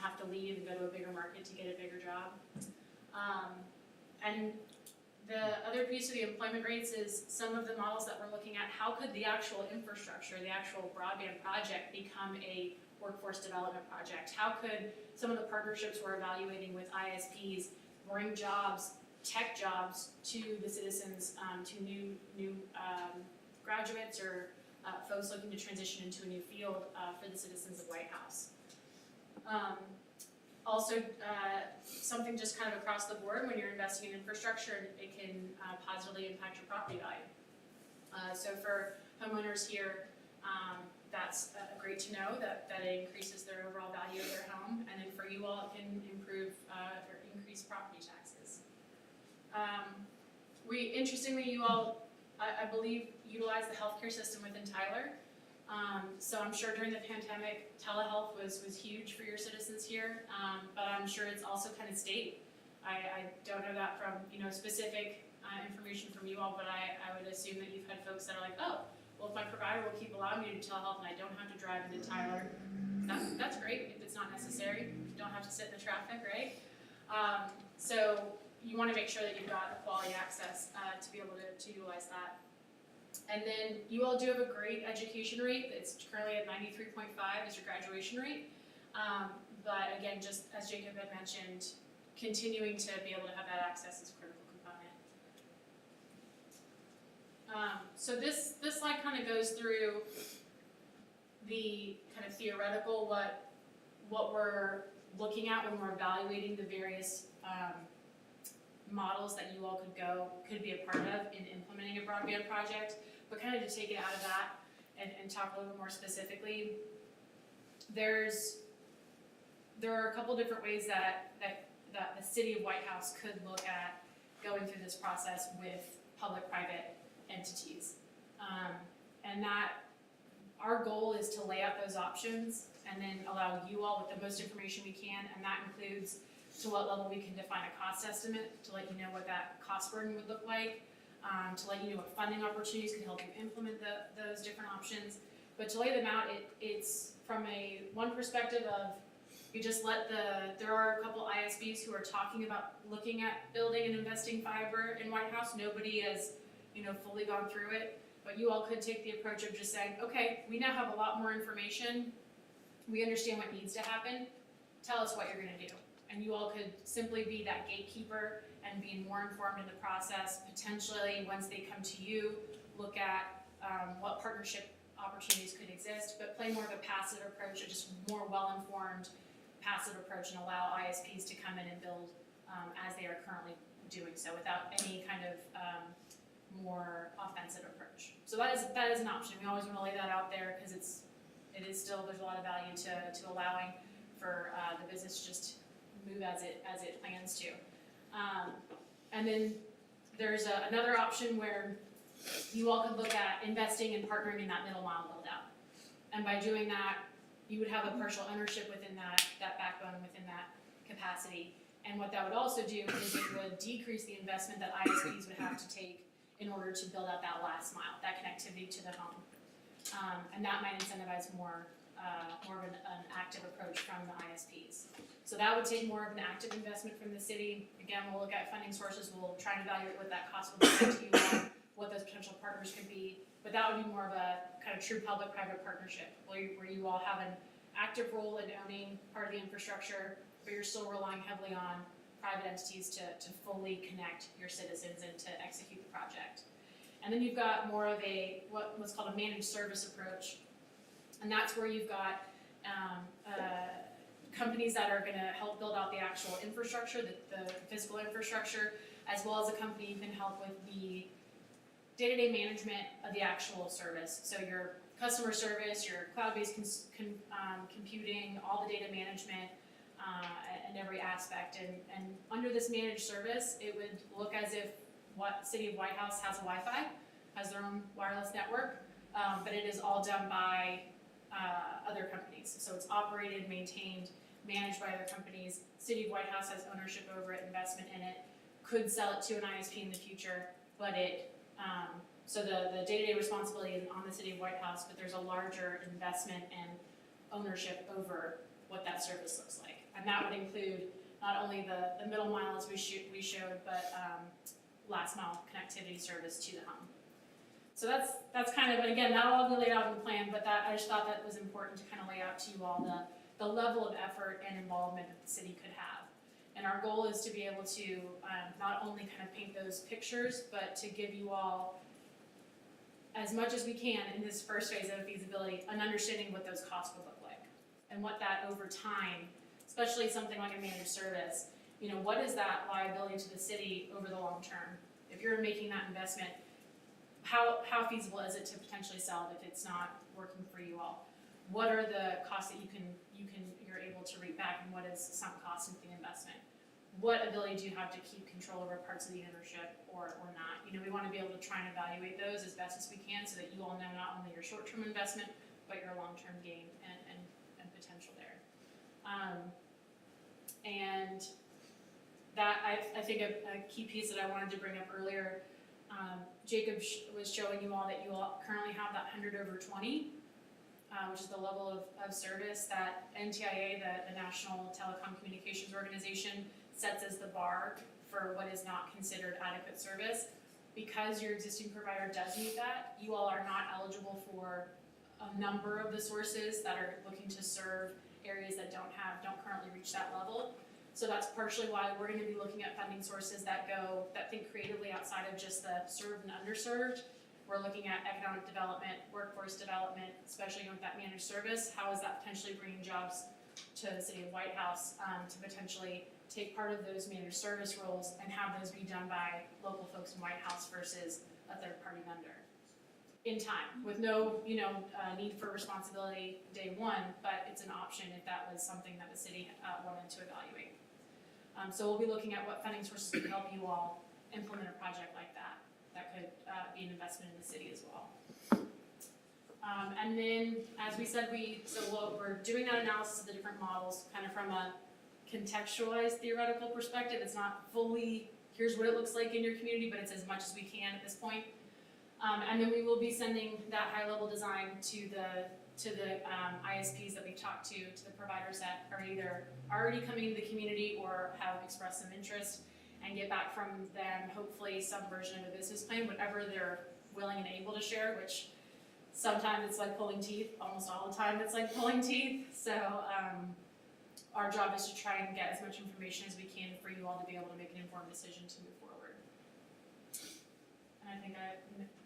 have to leave and go to a bigger market to get a bigger job. And the other piece of the employment rates is some of the models that we're looking at, how could the actual infrastructure, the actual broadband project become a workforce development project? How could some of the partnerships we're evaluating with ISPs bring jobs, tech jobs, to the citizens, to new graduates or folks looking to transition into a new field for the citizens of Whitehouse? Also, something just kind of across the board, when you're investing in infrastructure, it can positively impact your property value. So for homeowners here, that's great to know that it increases their overall value of their home, and then for you all, it can improve or increase property taxes. Interestingly, you all, I believe, utilize the healthcare system within Tyler. So I'm sure during the pandemic, telehealth was huge for your citizens here, but I'm sure it's also kind of state. I don't know that from, specific information from you all, but I would assume that you've had folks that are like, oh, well, if my provider will keep allowing me to telehealth and I don't have to drive into Tyler, that's great if it's not necessary. You don't have to sit in the traffic, right? So you want to make sure that you've got a quality access to be able to utilize that. And then you all do have a great education rate. It's currently at 93.5 as your graduation rate. But again, just as Jacob had mentioned, continuing to be able to have that access is a critical component. So this slide kind of goes through the kind of theoretical, what we're looking at when we're evaluating the various models that you all could be a part of in implementing a broadband project. But kind of to take it out of that and talk a little bit more specifically, there are a couple different ways that the city of Whitehouse could look at going through this process with public-private entities. And that our goal is to lay out those options and then allow you all with the most information we can, and that includes to what level we can define a cost estimate to let you know what that cost burden would look like, to let you know what funding opportunities can help you implement those different options. But to lay them out, it's from one perspective of, you just there are a couple ISBs who are talking about looking at building and investing fiber in Whitehouse. Nobody has, fully gone through it, but you all could take the approach of just saying, okay, we now have a lot more information. We understand what needs to happen. Tell us what you're gonna do. And you all could simply be that gatekeeper and be more informed in the process. Potentially, once they come to you, look at what partnership opportunities could exist, but play more of a passive approach, or just more well-informed passive approach, and allow ISPs to come in and build as they are currently doing so, without any kind of more offensive approach. So that is an option. We always want to lay that out there because it is still, there's a lot of value to allowing for the business to just move as it plans to. And then there's another option where you all could look at investing and partnering in that middle mile build out. And by doing that, you would have a partial ownership within that backbone, within that capacity. And what that would also do is it would decrease the investment that ISPs would have to take in order to build out that last mile, that connectivity to the home. And that might incentivize more of an active approach from the ISPs. So that would take more of an active investment from the city. Again, we'll look at funding sources, we'll try and evaluate what that cost would be to you all, what those potential partners could be, but that would be more of a kind of true public-private partnership, where you all have an active role in owning part of the infrastructure, but you're still relying heavily on private entities to fully connect your citizens and to execute the project. And then you've got more of what's called a managed service approach, and that's where you've got companies that are going to help build out the actual infrastructure, the physical infrastructure, as well as a company who can help with the day-to-day management of the actual service. So your customer service, your cloud-based computing, all the data management, and every aspect. And under this managed service, it would look as if City of Whitehouse has a Wi-Fi, has their own wireless network, but it is all done by other companies. So it's operated, maintained, managed by other companies. City of Whitehouse has ownership over it, investment in it, could sell it to an ISP in the future, but so the day-to-day responsibility is on the City of Whitehouse, but there's a larger investment and ownership over what that service looks like. And that would include not only the middle mile as we showed, but last mile connectivity service to the home. So that's kind of, and again, that'll all be laid out in the plan, but I just thought that was important to kind of lay out to you all the level of effort and involvement that the city could have. And our goal is to be able to not only kind of paint those pictures, but to give you all, as much as we can in this first phase of feasibility, an understanding of what those costs would look like and what that over time especially something like a managed service. You know, what is that liability to the city over the long term? If you're making that investment, how feasible is it to potentially sell it if it's not working for you all? What are the costs that you're able to reap back, and what is sunk cost into the investment? What ability do you have to keep control over parts of the ownership or not? You know, we want to be able to try and evaluate those as best as we can so that you all know not only your short-term investment, but your long-term gain and potential there. And that, I think a key piece that I wanted to bring up earlier, Jacob was showing you all that you all currently have that 100/20, which is the level of service that NTIA, the National Telecom Communications Organization, sets as the bar for what is not considered adequate service. Because your existing provider does meet that, you all are not eligible for a number of the sources that are looking to serve areas that don't currently reach that level. So that's partially why we're gonna be looking at funding sources that think creatively outside of just the served and underserved. We're looking at economic development, workforce development, especially with that managed service. How is that potentially bringing jobs to the city of Whitehouse, to potentially take part of those managed service roles and have those be done by local folks in Whitehouse versus a third-party vendor in time, with no, need for responsibility day one, but it's an option if that was something that the city wanted to evaluate. So we'll be looking at what funding sources could help you all implement a project like that. That could be an investment in the city as well. And then, as we said, we're doing that analysis of the different models, kind of from a contextualized theoretical perspective. It's not fully, here's what it looks like in your community, but it's as much as we can at this point. And then we will be sending that high-level design to the ISPs that we've talked to the providers that are either already coming into the community or have expressed some interest, and get back from them hopefully some version of a business plan, whatever they're willing and able to share, which sometimes it's like pulling teeth, almost all the time it's like pulling teeth. So our job is to try and get as much information as we can for you all to be able to make an informed decision to move forward. And I think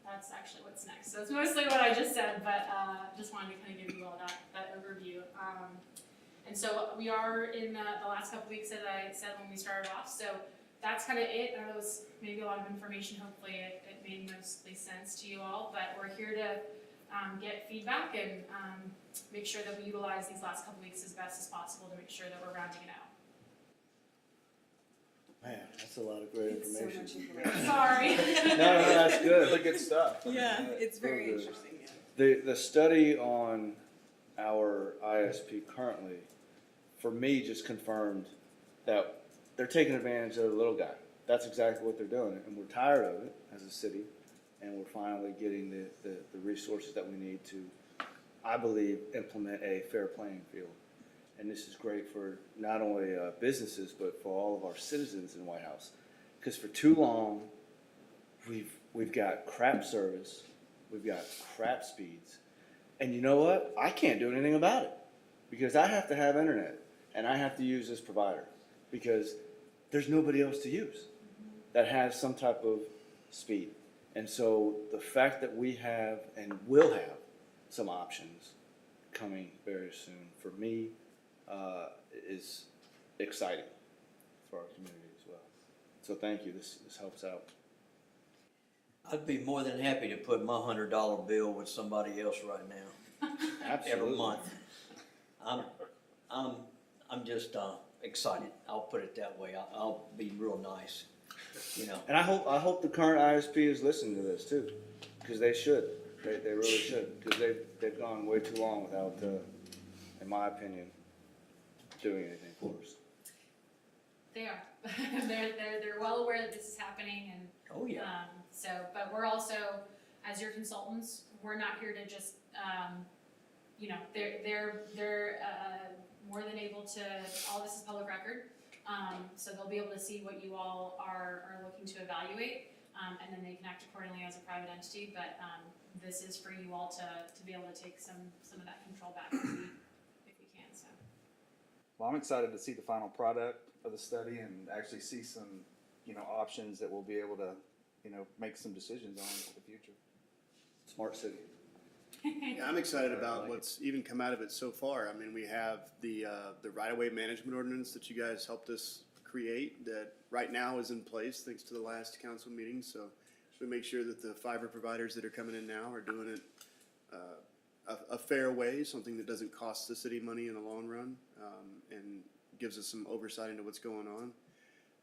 that's actually what's next. So it's mostly what I just said, but just wanted to kind of give you all that overview. And so we are in the last couple weeks, as I said when we started off. So that's kind of it. That was maybe a lot of information. Hopefully it made mostly sense to you all. But we're here to get feedback and make sure that we utilize these last couple weeks as best as possible to make sure that we're rounding it out. Man, that's a lot of great It's so information. much information. Sorry. No, that's good. Really good stuff. Yeah, it's very Real good. interesting, yeah. The study on our ISP currently, for me, just confirmed that they're taking advantage of the little guy. That's exactly what they're doing, and we're tired of it as a city, and we're finally getting the resources that we need to, I believe, implement a fair playing field. And this is great for not only businesses, but for all of our citizens in Whitehouse. Because for too long, we've got crap service, we've got crap speeds, and you know what? I can't do anything about it because I have to have internet and I have to use this provider because there's nobody else to use that has some type of speed. And so the fact that we have and will have some options coming very soon for me is exciting for our community as well. So thank you. This helps out. I'd be more than happy to put my $100 bill with somebody else right now, Absolutely. every month. I'm just excited. I'll put it that way. I'll be real nice, And I hope the current ISP is listening to this too, because they should. They really should, because they've gone way too long without, in my opinion, doing anything for us. They are. They're well aware that this is happening, and Oh, yeah. but we're also, as your consultants, we're not here to just, they're more than able to. All this is public record, so they'll be able to see what you all are looking to evaluate, and then they can act accordingly as a private entity. But this is for you all to be able to take some of that control back if we can. So. Well, I'm excited to see the final product of the study and actually see some, options that we'll be able to, make some decisions on for the future. Smart city. Yeah, I'm excited about what's even come out of it so far. I mean, we have the right-of-way management ordinance that you guys helped us create that right now is in place thanks to the last council meeting. So we make sure that the fiber providers that are coming in now are doing it a fair way, something that doesn't cost the city money in the long run, and gives us some oversight into what's going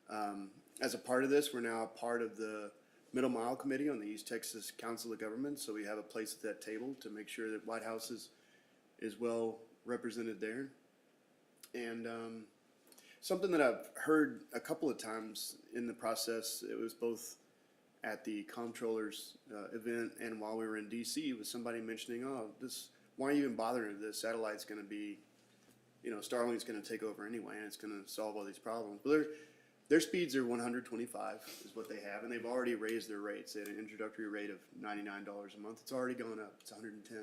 on. As a part of this, we're now a part of the Middle Mile Committee on the East Texas Council of Government, so we have a place at that table to make sure that Whitehouse is well represented there. And something that I've heard a couple of times in the process, it was both at the comptroller's event and while we were in DC, was somebody mentioning, oh, why are you even bothering with this? Satellite's going to be, Starlink's going to take over anyway, and it's going to solve all these problems. But their speeds are 125 is what they have, and they've already raised their rates. They had an introductory rate of $99 a month. It's already going up. It's 110,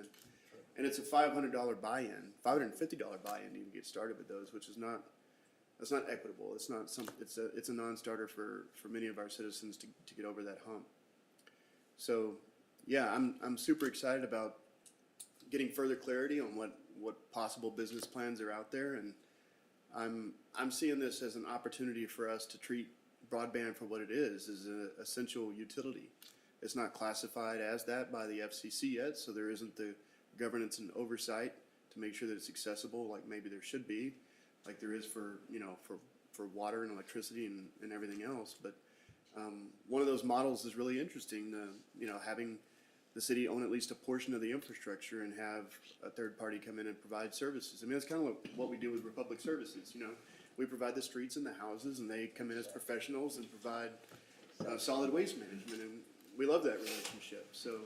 and it's a $500 buy-in, $550 buy-in to even get started with those, which is that's not equitable. It's not it's a non-starter for many of our citizens to get over that hump. So, yeah, I'm super excited about getting further clarity on what possible business plans are out there, and I'm seeing this as an opportunity for us to treat broadband for what it is an essential utility. It's not classified as that by the FCC yet, so there isn't the governance and oversight to make sure that it's accessible like maybe there should be, like there is for water and electricity and everything else. But one of those models is really interesting, having the city own at least a portion of the infrastructure and have a third party come in and provide services. I mean, that's kind of what we do with Republic Services. We provide the streets and the houses, and they come in as professionals and provide solid waste management, and we love that relationship. So,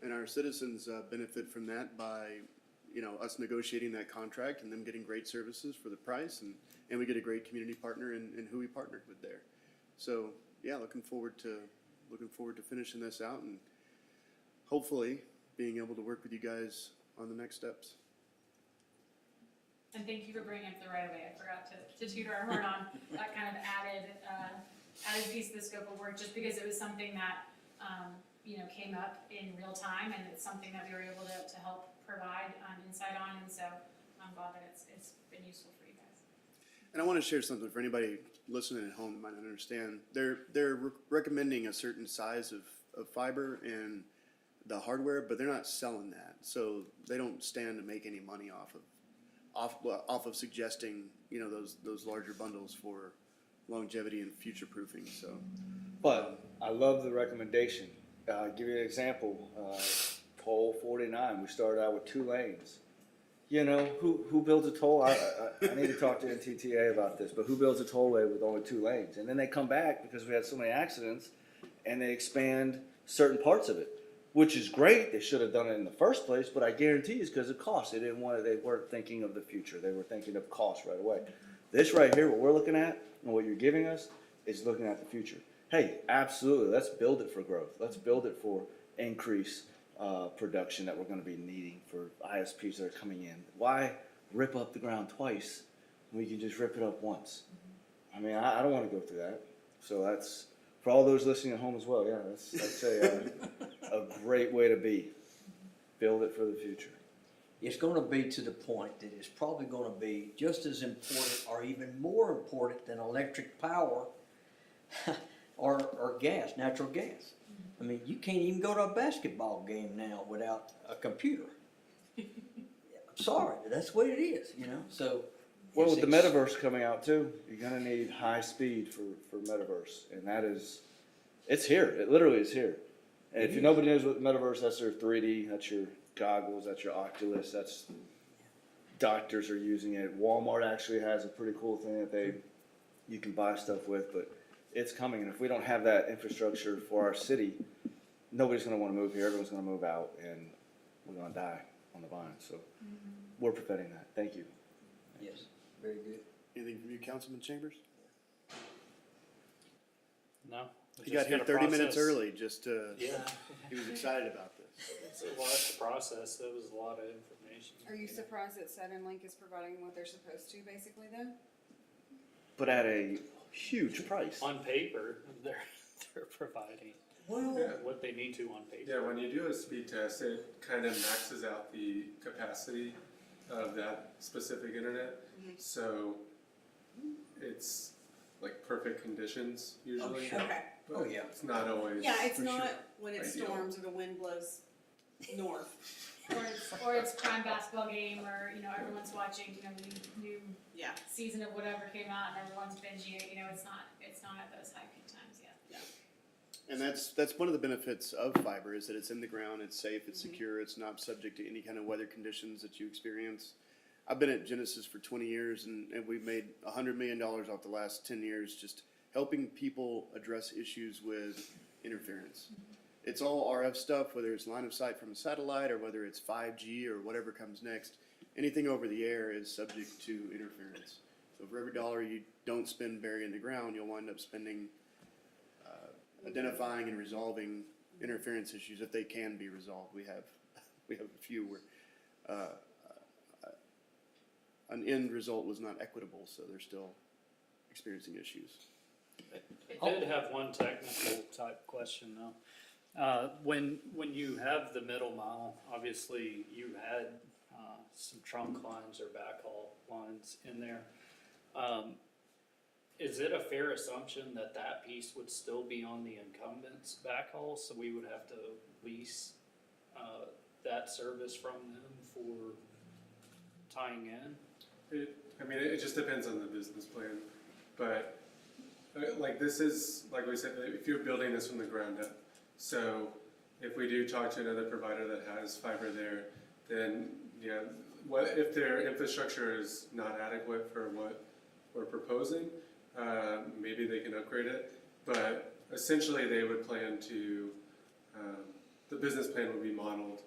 and our citizens benefit from that by, us negotiating that contract and them getting great services for the price, and we get a great community partner in who we partnered with there. So, yeah, looking forward to finishing this out and hopefully being able to work with you guys on the next steps. And thank you for bringing up the right of way. I forgot to toot our horn on that kind of added piece of the scope of work, just because it was something that, came up in real time, and it's something that we were able to help provide insight on, and so I'm glad that it's been useful for you guys. And I want to share something for anybody listening at home that might not understand. They're recommending a certain size of fiber and the hardware, but they're not selling that, so they don't stand to make any money off of suggesting those larger bundles for longevity and future proofing. So, But I love the recommendation. I'll give you an example. Toll 49, we started out with 2 lanes. Who builds a toll? I need to talk to NTTA about this, but who builds a tollway with only 2 lanes? And then they come back because we had so many accidents, and they expand certain parts of it, which is great. They should have done it in the first place, but I guarantee it's because of cost. They weren't thinking of the future. They were thinking of cost right away. This right here, what we're looking at and what you're giving us is looking at the future. Hey, absolutely, let's build it for growth. Let's build it for increased production that we're going to be needing for ISPs that are coming in. Why rip up the ground twice when we can just rip it up once? I mean, I don't want to go through that. So that's, for all those listening at home as well, yeah, that's a great way to be. Build it for the future. It's gonna be to the point that it's probably gonna be just as important or even more important than electric power or gas, natural gas. I mean, you can't even go to a basketball game now without a computer. I'm sorry, that's the way it is, so. Well, with the metaverse coming out too, you're gonna need high speed for metaverse, and it's here. It literally is here. And if nobody knows what metaverse, that's their 3D. That's your goggles. That's your Oculus. That's doctors are using it. Walmart actually has a pretty cool thing that you can buy stuff with, but it's coming. And if we don't have that infrastructure for our city, nobody's gonna want to move here. Everyone's gonna move out, and we're gonna die on the vine. So we're preventing that. Thank you. Yes, very good. anything from you, Councilman Chambers? No. He got here 30 minutes early. He was excited about this. It's the process. That was a lot of information. Are you surprised that 7Link is providing what they're supposed to, basically, though? But at a huge price. On paper, they're providing. Well, Yeah. what they need to on paper. Yeah, when you do a speed test, it kind of maxes out the capacity of that specific internet. So it's like perfect conditions usually. Okay. But Oh, yeah. it's not always. Yeah, it's for not sure when it ideal. storms or the wind blows north. Or it's prime basketball game, or, you know, everyone's watching, you know, new Yeah. season of whatever came out and everyone's binging it, you know, it's not at those high peak times yet. And that's one of the benefits of fiber is that it's in the ground, it's safe, it's secure, it's not subject to any kind of weather conditions that you experience. I've been at Genesis for 20 years and we've made $100 million off the last 10 years just helping people address issues with interference. It's all RF stuff, whether it's line of sight from a satellite or whether it's 5G or whatever comes next. Anything over the air is subject to interference. So for every dollar you don't spend burying the ground, you'll wind up spending identifying and resolving interference issues if they can be resolved. We have a few where an end result was not equitable, so they're still experiencing issues. I did have one technical type question though. When you have the middle mile, obviously you had some trunk lines or backhaul lines in there. Is it a fair assumption that that piece would still be on the incumbent's backhaul, so we would have to lease that service from them for tying in? It just depends on the business plan, but like this is, like we said, if you're building this from the ground up, so if we do talk to another provider that has fiber there, then yeah, what if their infrastructure is not adequate for what we're proposing, maybe they can upgrade it, but essentially they would plan to, the business plan would be modeled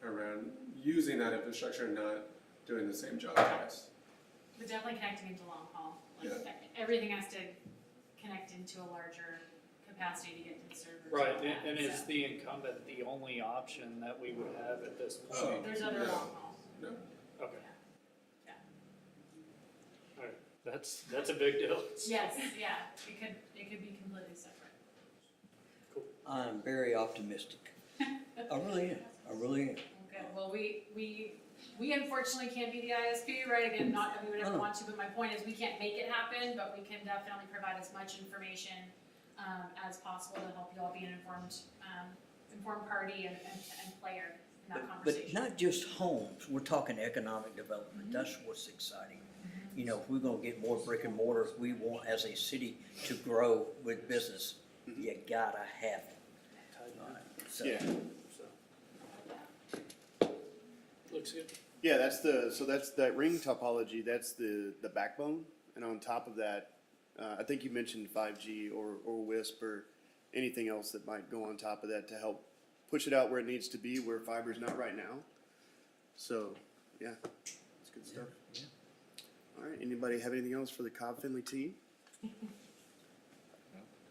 around using that infrastructure and not doing the same job twice. But definitely connecting into long haul, like Yeah. everything has to connect into a larger capacity to get to the servers. Right, all that, and is so. the incumbent the only option that we would have at this Oh. point? There's other No. long haul. No. Okay. Yeah. Alright, that's a big deal. Yes, yeah, it could be completely separate. I'm very optimistic. I really am. Okay, well, we unfortunately can't be the ISP, right? Again, not that we would ever want to, but my point is we can't make it happen, but we can definitely provide as much information as possible to help you all be an informed party and player in that conversation. But not just homes, we're talking economic development, that's what's exciting. You know, if we're gonna get more brick and mortar, we want as a city to grow with business, you gotta have it. So, Yeah. Looks good. Yeah, that's that ring topology, that's the backbone, and on top of that, I think you mentioned 5G or WISP or anything else that might go on top of that to help push it out where it needs to be, where fiber's not right now. So, yeah, it's good stuff. yeah. All right, anybody have anything else for the CobbFendley team?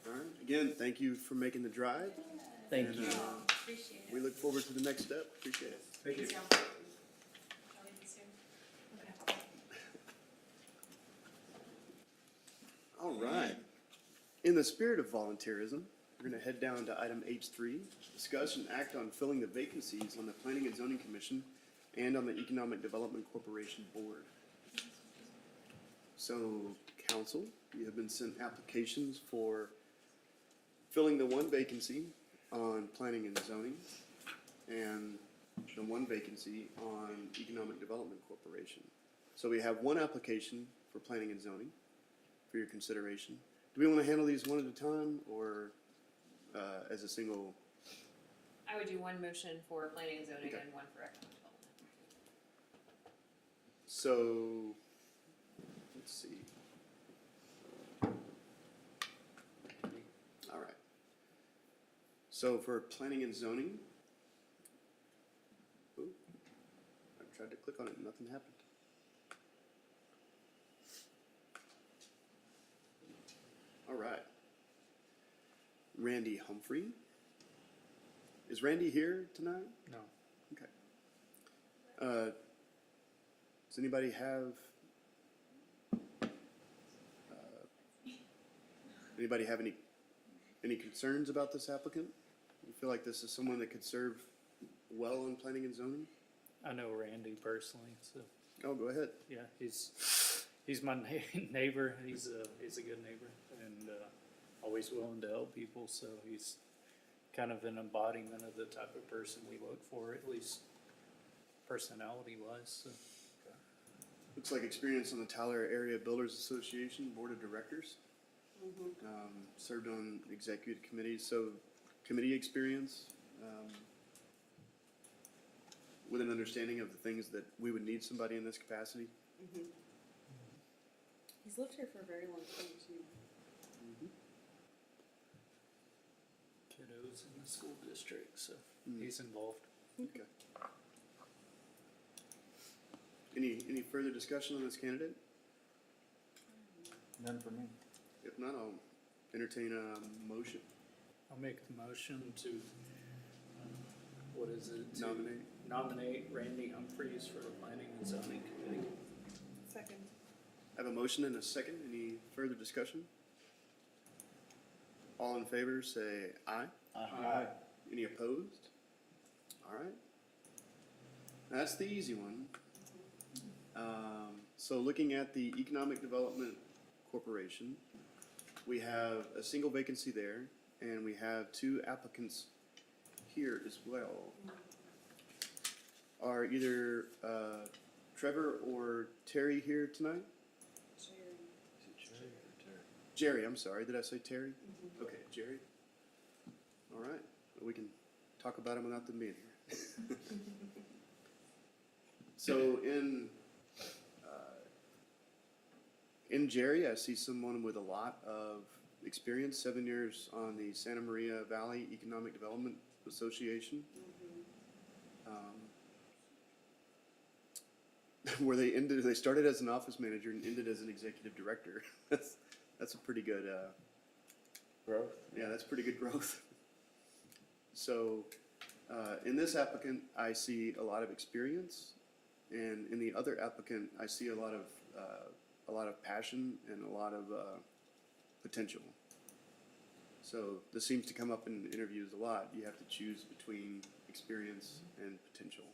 All right, again, thank you for making the drive. Thank And, you. Appreciate it. We look forward to the next step, appreciate it. Thank you. Thanks, y'all. I'll leave this soon. Okay. All right. In the spirit of volunteerism, we're going to head down to item H3, discuss and act on filling the vacancies on the Planning and Zoning Commission and on the Economic Development Corporation Board. So, council, you have been sent applications for filling the one vacancy on Planning and Zoning and the one vacancy on Economic Development Corporation. So we have one application for Planning and Zoning for your consideration. Do we want to handle these one at a time or as a single? I would do one motion for planning and zoning Okay. and one for economic development. So, let's see. All right. So for planning and zoning, ooh, I tried to click on it and nothing happened. All right. Randy Humphrey. Is Randy here tonight? No. Okay. Does anybody have any concerns about this applicant? You feel like this is someone that could serve well in planning and zoning? I know Randy personally, so Oh, go ahead. yeah, he's my neighbor. He's a good neighbor and always willing to help people. So he's kind of an embodiment of the type of person we look for, at least personality wise. So. Looks like experience on the Tyler Area Builders Association Board of Directors. Served on executive committees, so committee experience with an understanding of the things that we would need somebody in this capacity. He's lived here for a very long time too. Kiddos in the school district, so he's involved. Okay. Any further discussion on this candidate? None for me. If not, I'll entertain a motion. I'll make the motion to, what is it? To Nominate. Randy Humphreys for the Planning and Zoning Committee. Second. I have a motion and a second. Any further discussion? All in favor say aye. Aye. Any opposed? All right. That's the easy one. So looking at the Economic Development Corporation, we have a single vacancy there, and we have 2 applicants here as well. Are either Trevor or Terry here tonight? Jerry, I'm sorry. Did I say Terry? Okay, Jerry. All right. Well, we can talk about him without them being here. So in Jerry, I see someone with a lot of experience, 7 years on the Santa Maria Valley Economic Development Association. Where they started as an office manager and ended as an executive director. That's a pretty good Growth. yeah, that's pretty good growth. So in this applicant, I see a lot of experience, and in the other applicant, I see a lot of passion and a lot of potential. So this seems to come up in interviews a lot. You have to choose between experience and potential.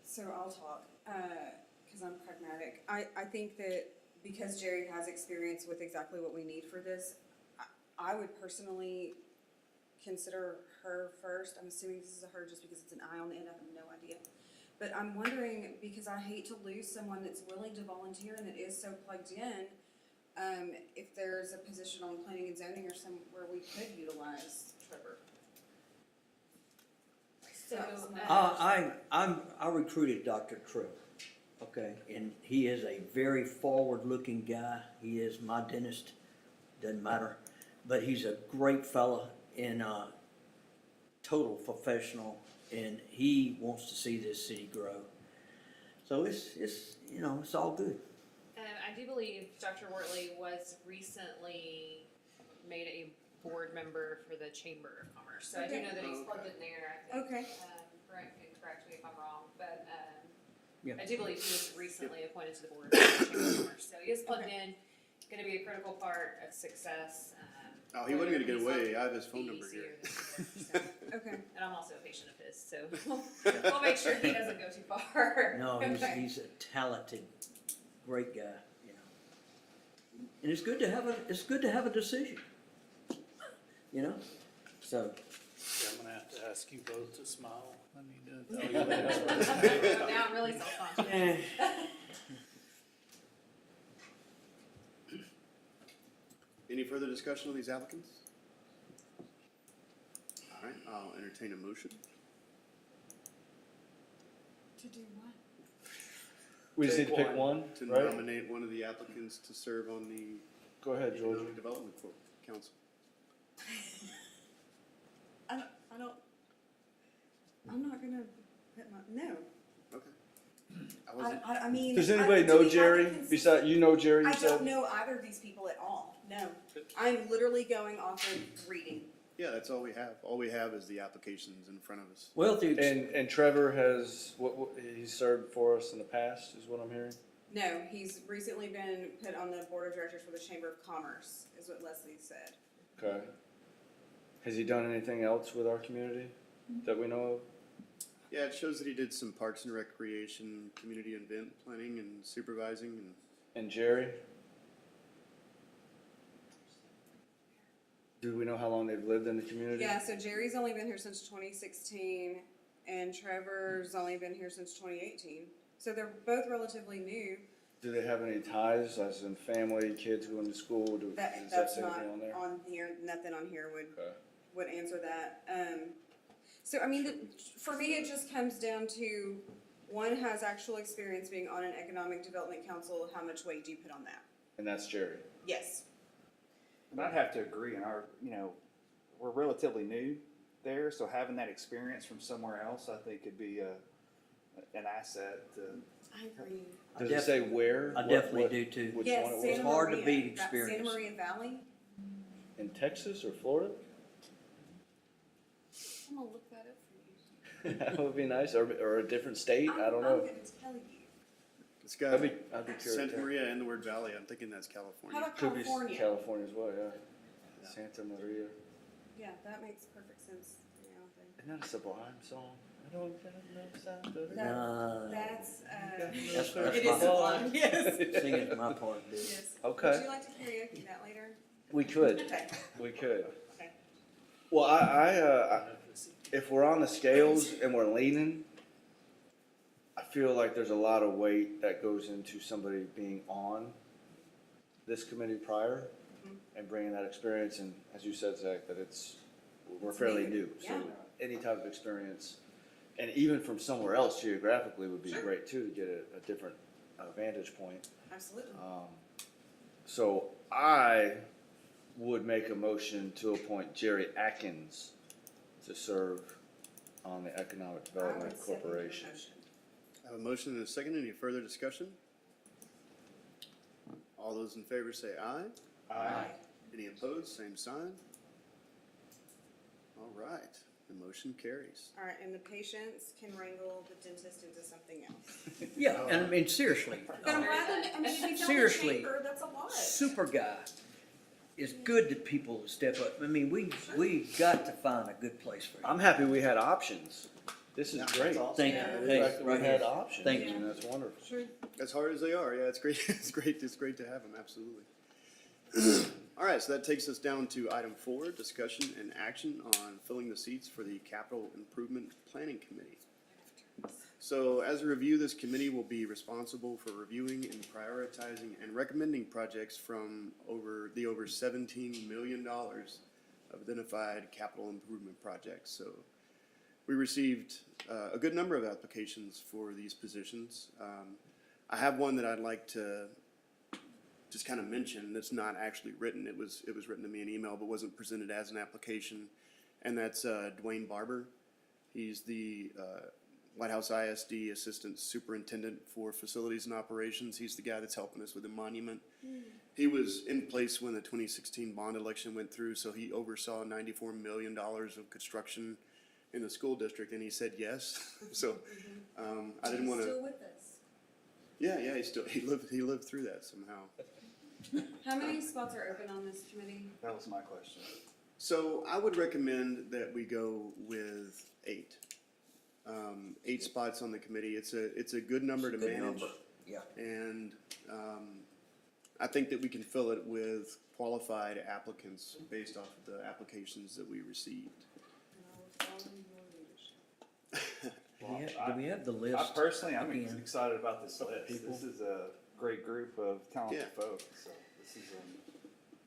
So I'll talk, because I'm pragmatic. I think that because Jerry has experience with exactly what we need for this, I would personally consider her first. I'm assuming this is a her just because it's an I on the end. I have no idea. But I'm wondering, because I hate to lose someone that's willing to volunteer and that is so plugged in, if there's a position on planning and zoning or somewhere we could utilize Trevor. So, I recruited Dr. Trevor, okay, and he is a very forward-looking guy. He is my dentist, doesn't matter, but he's a great fella and a total professional, and he wants to see this city grow. So it's all good. I do believe Dr. Wortley was recently made a board member for the Chamber of Commerce, so I do know that he's plugged in there. I think. Okay. Brent can correct me if I'm wrong, but Yeah. I do believe he was recently appointed to the board of the Chamber of Commerce, so he is plugged in, going to be a critical part of success. Oh, he wasn't going to get he's away. on I have his phone number EDC here. or the board, so. Okay. And I'm also a patient of his, so we'll make sure he doesn't go too far. No, Okay. he's a talented, great guy, you know. And it's good to have a decision, you know, so. Yeah, I'm gonna have to ask you both to smile. I need to evaluate this one. Now I'm really self-conscious. Any further discussion on these applicants? All right, I'll entertain a motion. To do what? We just need to pick Pick one, To right? nominate one of the applicants to serve on the Go ahead, George. Economic Development Council. I'm not gonna put no. Okay. I mean. Does anybody know Jerry? Besides, you know Jerry, you I said? don't know either of these people at all, no. I'm literally going off of reading. Yeah, that's all we have. All we have is the applications in front of us. Well, dude, And Trevor has, he served for us in the past, is what I'm hearing? No, he's recently been put on the board of directors for the Chamber of Commerce, is what Leslie said. Okay. Has he done anything else with our community that we know of? Yeah, it shows that he did some parks and recreation, community event planning and supervising and And Jerry? Do we know how long they've lived in the community? Yeah, so Jerry's only been here since 2016, and Trevor's only been here since 2018. So they're both relatively new. Do they have any ties, as in family, kids going to school? Does that That's say not anything on there? on here, nothing on here Okay. would answer that. So I mean, for me, it just comes down to, one has actual experience being on an economic development council, how much weight do you put on that? And that's Jerry. Yes. And I'd have to agree, we're relatively new there, so having that experience from somewhere else, I think could be an asset to. I agree. Does it say where? I definitely do too. Which Yes, one it was? Santa Hard to Maria, beat that Santa experience. Maria Valley. In Texas or Florida? I'm gonna look that up for you. That would be nice, or a different state, I don't I'm know. gonna tell you. it's got I'd be curious. Santa Maria and the word valley. I'm thinking that's California. How about Could be California? California as well, yeah. Santa Maria. Yeah, that makes perfect sense. Yeah, I think. Isn't that a Sublime song? I don't got no sound of it. Nah, That's, that's it my is Sublime, yes. singing's my part, dude. Yes. Okay. Would you like to karaoke that later? We could, Okay. we could. Okay. Well, if we're on the scales and we're leaning, I feel like there's a lot of weight that goes into somebody being on this committee prior and bringing that experience, and as you said, Zach, that we're fairly new, so Yeah. any type of experience, and even from somewhere else geographically would be great too, to get a different vantage point. Absolutely. So I would make a motion to appoint Jerry Atkins to serve on the Economic I Development would second your Corporation. motion. I have a motion and a second. Any further discussion? All those in favor say aye. Aye. Any opposed? Same sign. All right, the motion carries. All right, and the patients can wrangle the dentist into something else. Yeah, and I mean, seriously, But I'm glad that, I mean, we tell the Seriously. chamber, that's a lot. super guy. It's good that people step up. I mean, we got to find a good place for I'm him. happy we had options. This is great. Thank Yeah. you. The Hey, fact that we right had here. options, Thank and that's wonderful. Sure. As hard as they are, yeah, it's great. It's great to have them. Absolutely. All right, so that takes us down to item 4: discussion and action on filling the seats for the Capital Improvement Planning Committee. So, as a review, this committee will be responsible for reviewing and prioritizing and recommending projects from over $17 million of identified capital improvement projects. So, we received a good number of applications for these positions. I have one that I'd like to just kind of mention that's not actually written. It was written to me in email, but wasn't presented as an application, and that's Dwayne Barber. He's the Whitehouse ISD Assistant Superintendent for Facilities and Operations. He's the guy that's helping us with the monument. He was in place when the 2016 bond election went through, so he oversaw $94 million of construction in the school district, and he said yes. So I didn't want to. Still with us. Yeah, he lived through that somehow. How many spots are open on this committee? That was my question. So I would recommend that we go with 8. 8 spots on the committee. It's a good number to Good manage, number. Yeah. and I think that we can fill it with qualified applicants based off of the applications that we received. Do we have the I list? personally, I'm again? excited about this list. This is a great group of talented Yeah. folks, so this is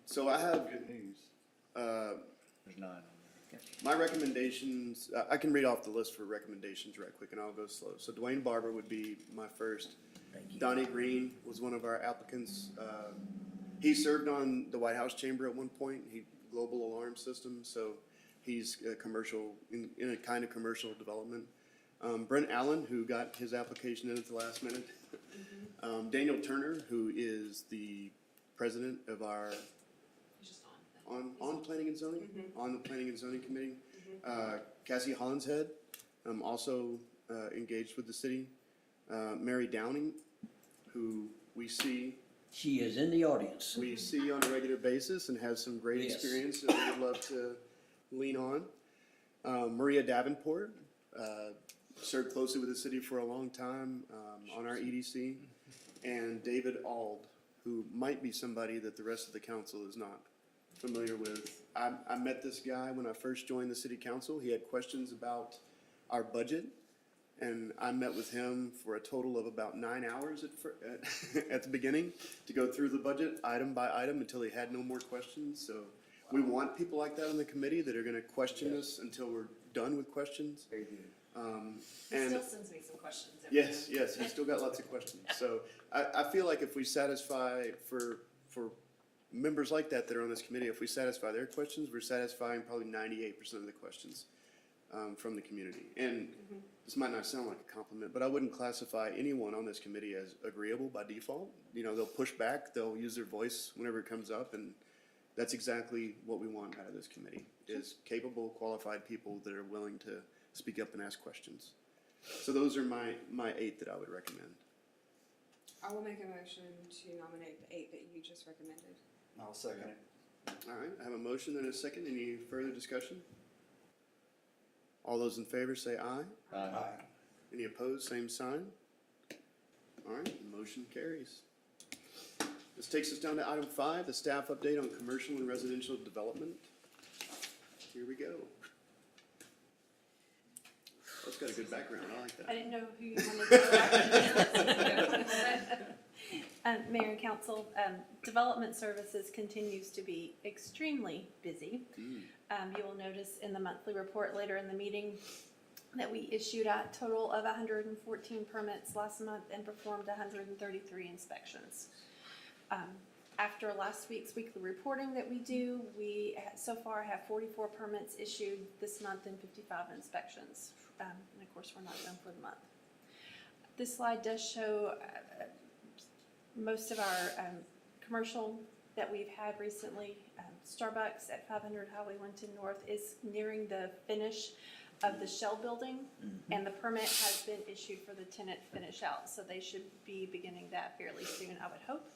So I have good news. There's 9. my recommendations. I can read off the list for recommendations right quick, and I'll go slow. So Dwayne Barber would be my first. Thank you. Donnie Green was one of our applicants. He served on the White House Chamber at one point. He global alarm system, so he's a commercial in a kind of commercial development. Brent Allen, who got his application in at the last minute. Daniel Turner, who is the president of our He's just on. on planning and zoning, on the planning and zoning committee. Cassie Hollinshead, also engaged with the city. Mary Downing, who we see She is in the audience. on a regular basis and has some great Yes. experience that we would love to lean on. Maria Davenport, served closely with the city for a long time on our EDC. And David Ald, who might be somebody that the rest of the council is not familiar with. I met this guy when I first joined the city council. He had questions about our budget, and I met with him for a total of about 9 hours at the beginning to go through the budget item by item until he had no more questions. So we want people like that on the committee that are going to question us until we're done with questions. Very good. He And still sends me some questions. every yes, time. yes, he's still got lots of questions. So I feel like if we satisfy for members like that are on this committee, if we satisfy their questions, we're satisfying probably 98% of the questions from the community. And this might not sound like a compliment, but I wouldn't classify anyone on this committee as agreeable by default. You know, they'll push back, they'll use their voice whenever it comes up, and that's exactly what we want out of this committee, is capable, qualified people that are willing to speak up and ask questions. So those are my 8 that I would recommend. I will make a motion to nominate the 8 that you just recommended. I'll second it. All right, I have a motion and a second. Any further discussion? All those in favor say aye. Aye. Any opposed, same sign. All right, the motion carries. This takes us down to item 5, the staff update on commercial and residential development. Here we go. That's got a good background, I like I that. didn't know who you wanted to. Mayor and Council, Development Services continues to be extremely busy. You will notice in the monthly report later in the meeting that we issued a total of 114 permits last month and performed 133 inspections. After last week's weekly reporting that we do, we so far have 44 permits issued this month and 55 inspections. And of course, we're not done for the month. This slide does show most of our commercial that we've had recently. Starbucks at 500 Highway 110 North is nearing the finish of the shell building, and the permit has been issued for the tenant finish out, so they should be beginning that fairly soon, I would hope.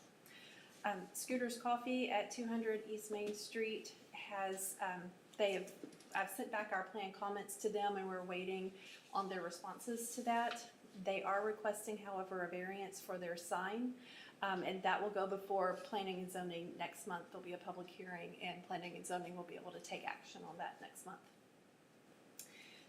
Scooter's Coffee at 200 East Main Street has, I've sent back our plan comments to them, and we're waiting on their responses to that. They are requesting, however, a variance for their sign, and that will go before Planning and Zoning next month. There'll be a public hearing, and Planning and Zoning will be able to take action on that next month.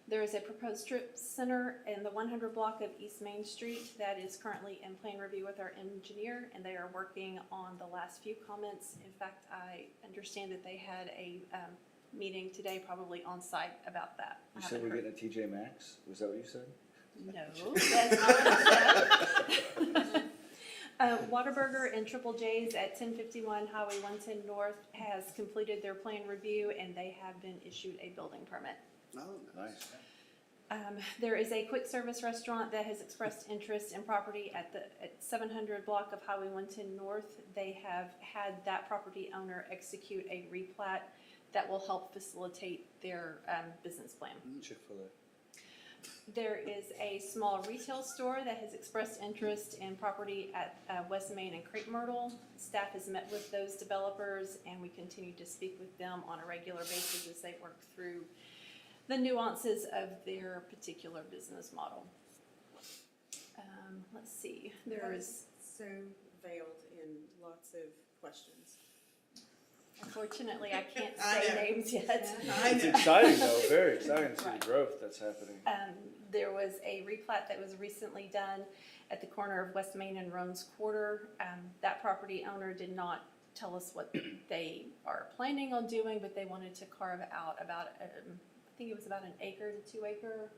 There is a proposed strip center in the 100 block of East Main Street that is currently in plan review with our engineer, and they are working on the last few comments. In fact, I understand that they had a meeting today, probably on site, about that. You said we're getting a TJ Maxx? Was that what you said? No, that's not what I said. Whataburger and Triple J's at 1051 Highway 110 North has completed their plan review, and they have been issued a building permit. Oh, Nice. There is a quick service restaurant that has expressed interest in property at 700 block of Highway 110 North. They have had that property owner execute a replat that will help facilitate their business plan. Chick-fil-A. There is a small retail store that has expressed interest in property at West Main and Crepe Myrtle. Staff has met with those developers, and we continue to speak with them on a regular basis as they work through the nuances of their particular business model. Let's see, there is, So veiled in lots of questions. unfortunately, I can't say names yet. It's exciting though, very exciting to see the growth that's happening. There was a replat that was recently done at the corner of West Main and Roans Quarter. That property owner did not tell us what they are planning on doing, but they wanted to carve out about, I think it was about an acre to 2 acre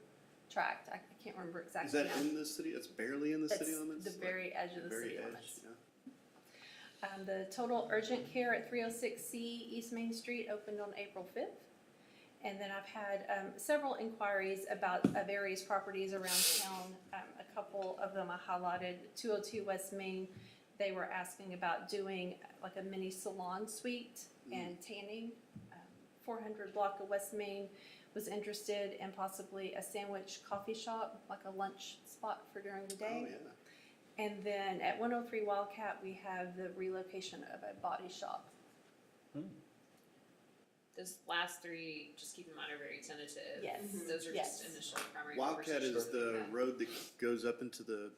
tract. I can't remember is exactly that now. in the city? That's barely in the city That's limits? the very edge of the Very city edge, limits. yeah. The Total Urgent Care at 306C East Main Street opened on April 5th. And then I've had several inquiries about various properties around town. A couple of them I highlighted. 202 West Main, they were asking about doing like a mini salon suite and tanning. 400 block of West Main was interested in possibly a sandwich coffee shop, like a lunch spot for during the day. Oh, yeah. And then at 103 Wildcat, we have the relocation of a body shop. Those last three, just keep in mind, are very tentative. Yes. Those are Yes. just initial primary Wildcat conversations. is the road that goes up into the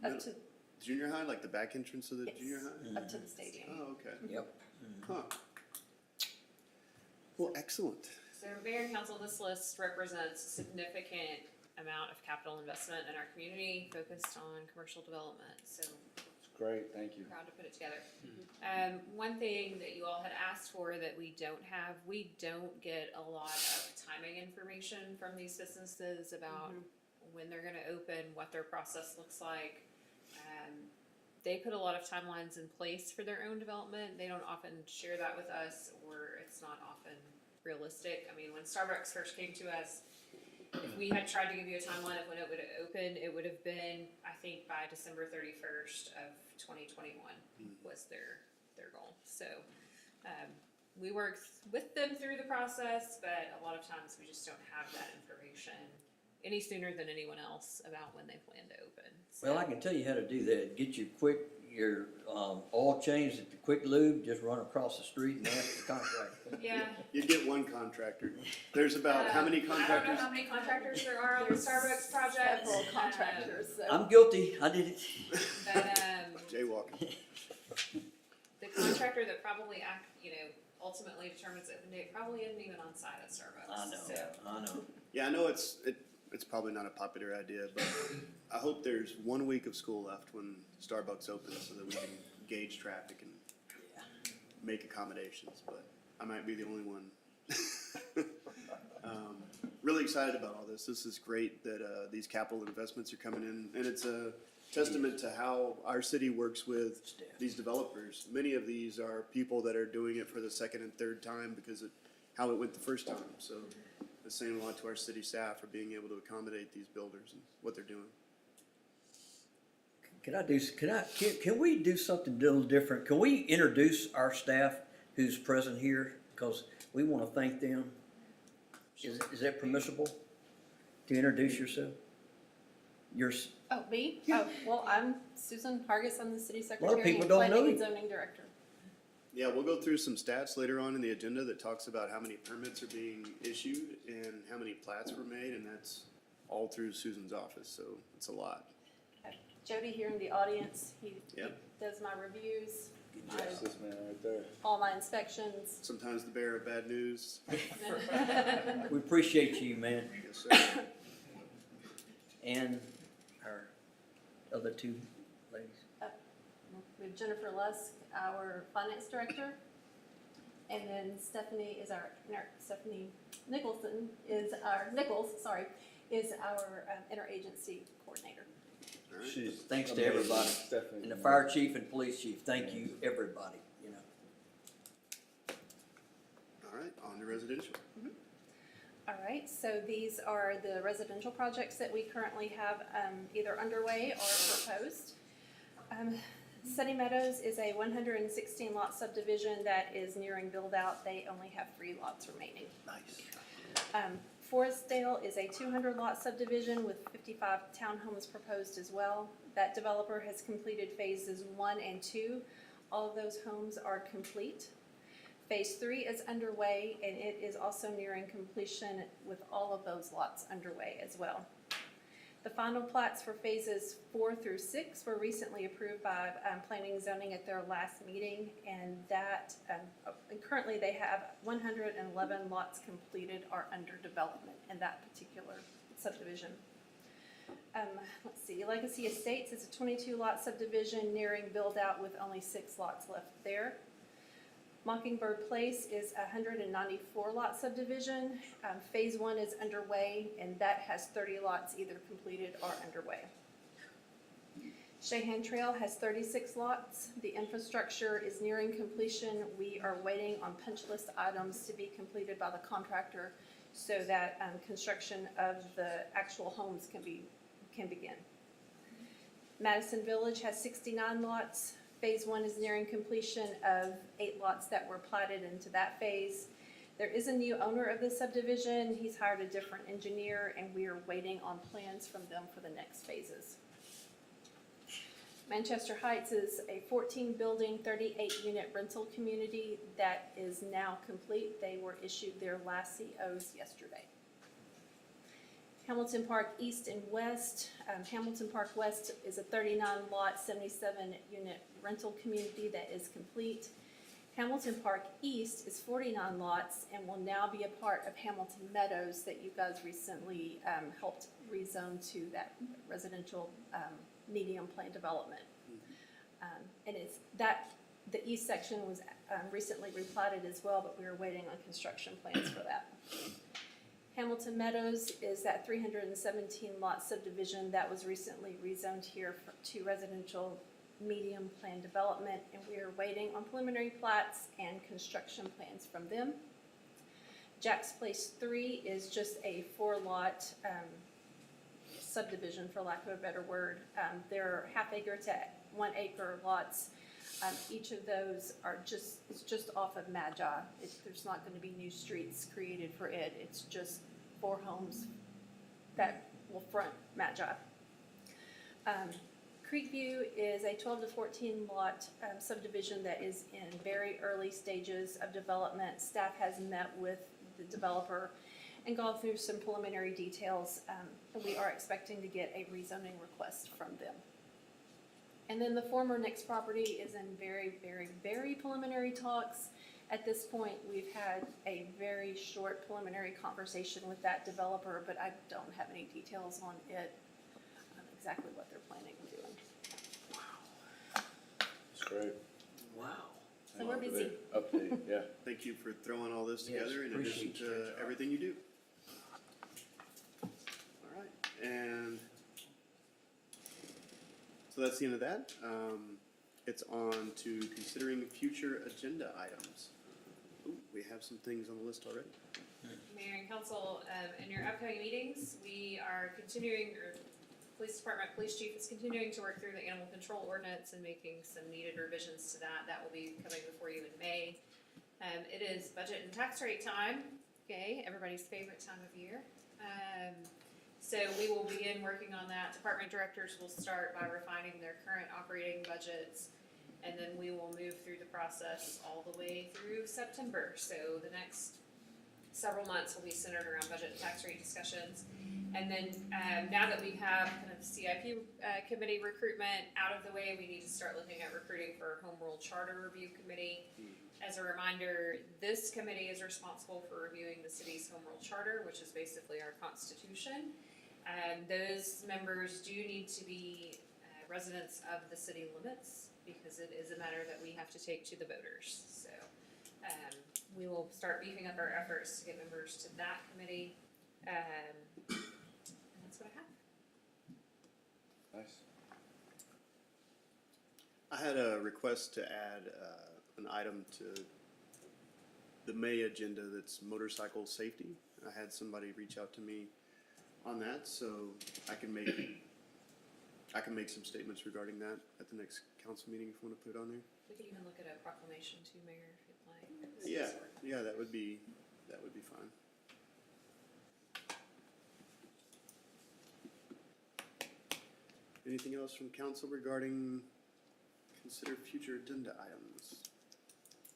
Up to, junior high, like the back entrance of the yes, junior high? up to the stadium. Oh, okay. Yep. Huh. Well, excellent. So Mayor and Council, this list represents a significant amount of capital investment in our community focused on commercial development, so It's great, thank you. proud to put it together. One thing that you all had asked for that we don't have, we don't get a lot of timing information from these businesses about when they're gonna open, what their process looks like. They put a lot of timelines in place for their own development. They don't often share that with us, or it's not often realistic. I mean, when Starbucks first came to us, if we had tried to give you a timeline of when it would open, it would have been, I think, by December 31st of 2021 was their goal. So we worked with them through the process, but a lot of times we just don't have that information any sooner than anyone else about when they plan to open. So, Well, I can tell you how to do that. Get your oil changed at the Quick Lube, just run across the street and ask the contractor. yeah. You get one contractor. There's about how many I don't know contractors? how many contractors there are on the There's Starbucks project. Several contractors, so. I'm guilty, I did it. But Jaywalking. the contractor that probably ultimately determines the open date probably isn't even on site at Starbucks. I know. Yeah, I know it's probably not a popular idea, but I hope there's 1 week of school left when Starbucks opens so that we can gauge traffic and make accommodations, but I might be the only one. Really excited about all this. This is great that these capital investments are coming in, and it's a testament to how our city works with these developers. Many of these are people that are doing it for the second and third time because of how it went the first time. So it's saying a lot to our city staff for being able to accommodate these builders and what they're doing. Can we do something a little different? Can we introduce our staff who's present here? Because we want to thank them. Is that permissible? To introduce yourself? Oh, me? Oh, well, I'm Susan Hargis, I'm the city lot of secretary people and don't know planning you. and zoning director. Yeah, we'll go through some stats later on in the agenda that talks about how many permits are being issued and how many plats were made, and that's all through Susan's office, so it's a lot. Jody here in the audience, he Yep. does my reviews, That's this man right there. all my inspections. Sometimes the bearer of bad news. We appreciate you, man, Yes, sir. and our other two ladies. We have Jennifer Lusk, our finance director, and then Stephanie Nicholson is our interagency coordinator. All right. She's Thanks to amazing. everybody. Stephanie. And the fire chief and police chief, thank you, everybody, you know. All right, on to residential. All right, so these are the residential projects that we currently have either underway or proposed. Sunny Meadows is a 116 lot subdivision that is nearing build out. They only have 3 lots remaining. Nice. Forestdale is a 200 lot subdivision with 55 townhomes proposed as well. That developer has completed phases 1 and 2. All of those homes are complete. Phase 3 is underway, and it is also nearing completion with all of those lots underway as well. The final plats for phases 4 through 6 were recently approved by Planning and Zoning at their last meeting, and that currently they have 111 lots completed or under development in that particular subdivision. Let's see, Legacy Estates is a 22 lot subdivision nearing build out with only 6 lots left there. Mockingbird Place is a 194 lot subdivision. Phase 1 is underway, and that has 30 lots either completed or underway. Shahan Trail has 36 lots. The infrastructure is nearing completion. We are waiting on punch list items to be completed by the contractor so that construction of the actual homes can begin. Madison Village has 69 lots. Phase 1 is nearing completion of 8 lots that were platted into that phase. There is a new owner of the subdivision. He's hired a different engineer, and we are waiting on plans from them for the next phases. Manchester Heights is a 14-building, 38-unit rental community that is now complete. They were issued their last COs yesterday. Hamilton Park East and West. Hamilton Park West is a 39-lot, 77-unit rental community that is complete. Hamilton Park East is 49 lots and will now be a part of Hamilton Meadows that you guys recently helped rezone to that residential medium plan development. And it's that, the east section was recently replatted as well, but we were waiting on construction plans for that. Hamilton Meadows is that 317 lot subdivision that was recently rezoned here to residential medium plan development, and we are waiting on preliminary plats and construction plans from them. Jack's Place 3 is just a 4-lot subdivision, for lack of a better word. They're half-acre to 1-acre lots. Each of those are it's just off of Magi. There's not going to be new streets created for it. It's just 4 homes that will front Magi. Creekview is a 12 to 14 lot subdivision that is in very early stages of development. Staff has met with the developer and gone through some preliminary details, and we are expecting to get a rezoning request from them. And then the former Nix property is in very, very, very preliminary talks. At this point, we've had a very short preliminary conversation with that developer, but I don't have any details on it, exactly what they're planning on doing. It's great. Wow. So we're busy. Update, yeah. Thank you for throwing all this Yes, together in addition appreciate your to job. everything you do. All right, and so that's the end of that. It's on to considering future agenda items. Ooh, we have some things on the list already. Mayor and council, in your upcoming meetings, we are continuing, or police department, police chief is continuing to work through the animal control ordinance and making some needed revisions to that. That will be coming before you in May. It is budget and tax rate time, okay, everybody's favorite time of year. So we will begin working on that. Department directors will start by refining their current operating budgets, and then we will move through the process all the way through September. So the next several months will be centered around budget and tax rate discussions. And then now that we have kind of CIP committee recruitment out of the way, we need to start looking at recruiting for Home Rule Charter Review Committee. As a reminder, this committee is responsible for reviewing the city's Home Rule Charter, which is basically our constitution. Those members do need to be residents of the city limits because it is a matter that we have to take to the voters. So we will start beefing up our efforts to get members to that committee. And that's what I have. Nice. I had a request to add an item to the May agenda that's motorcycle safety. I had somebody reach out to me on that, so I can make some statements regarding that at the next council meeting if you want to put it on there. We could even look at a proclamation too, Mayor, if you'd like. Yeah, that would be fine. Anything else from council regarding consider future agenda items?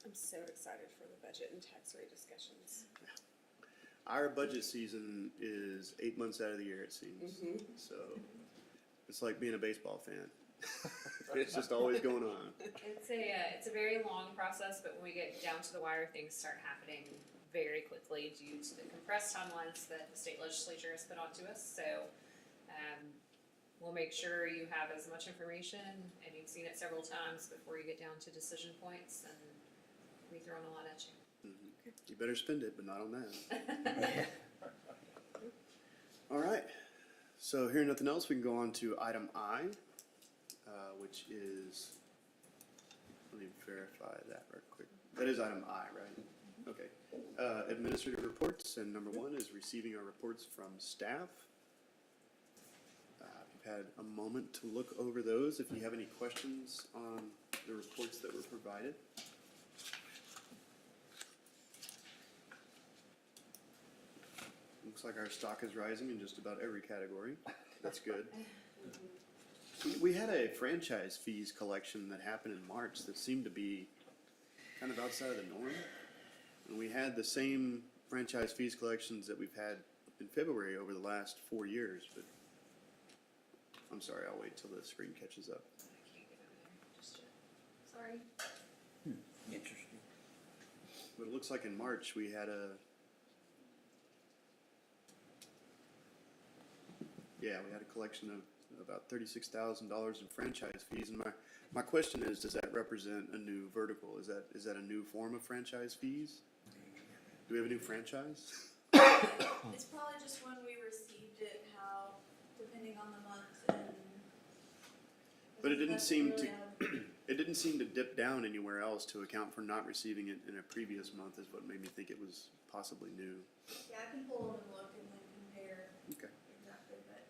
I'm so excited for the budget and tax rate discussions. Our budget season is 8 months out of the year, it seems. So it's like being a baseball fan. It's just always going on. It's a very long process, but when we get down to the wire, things start happening very quickly due to the compressed timelines that the state legislature has put onto us. So we'll make sure you have as much information, and you've seen it several times before you get down to decision points, and we throw in a lot at you. You better spend it, but not on that. All right. So hearing nothing else, we can go on to item I, which is, let me verify that real quick. That is item I, right? Okay. Administrative reports, and number 1 is receiving our reports from staff. We've had a moment to look over those. If you have any questions on the reports that were provided. Looks like our stock is rising in just about every category. That's good. We had a franchise fees collection that happened in March that seemed to be kind of outside of the norm. And we had the same franchise fees collections that we've had in February over the last 4 years, but I'm sorry, I'll wait till the screen catches up. I can't get over there just yet. Sorry. Interesting. But it looks like in March we had a collection of about $36,000 in franchise fees. And my question is, does that represent a new vertical? Is that a new form of franchise fees? Do we have a new franchise? It's probably just when we received it, how, depending on the month and. But it didn't That's seem really to, it didn't seem to dip down anywhere else to account for not receiving it in a previous month is what made me think it was possibly new. Yeah, I can pull them and look and then compare Okay. exactly, but.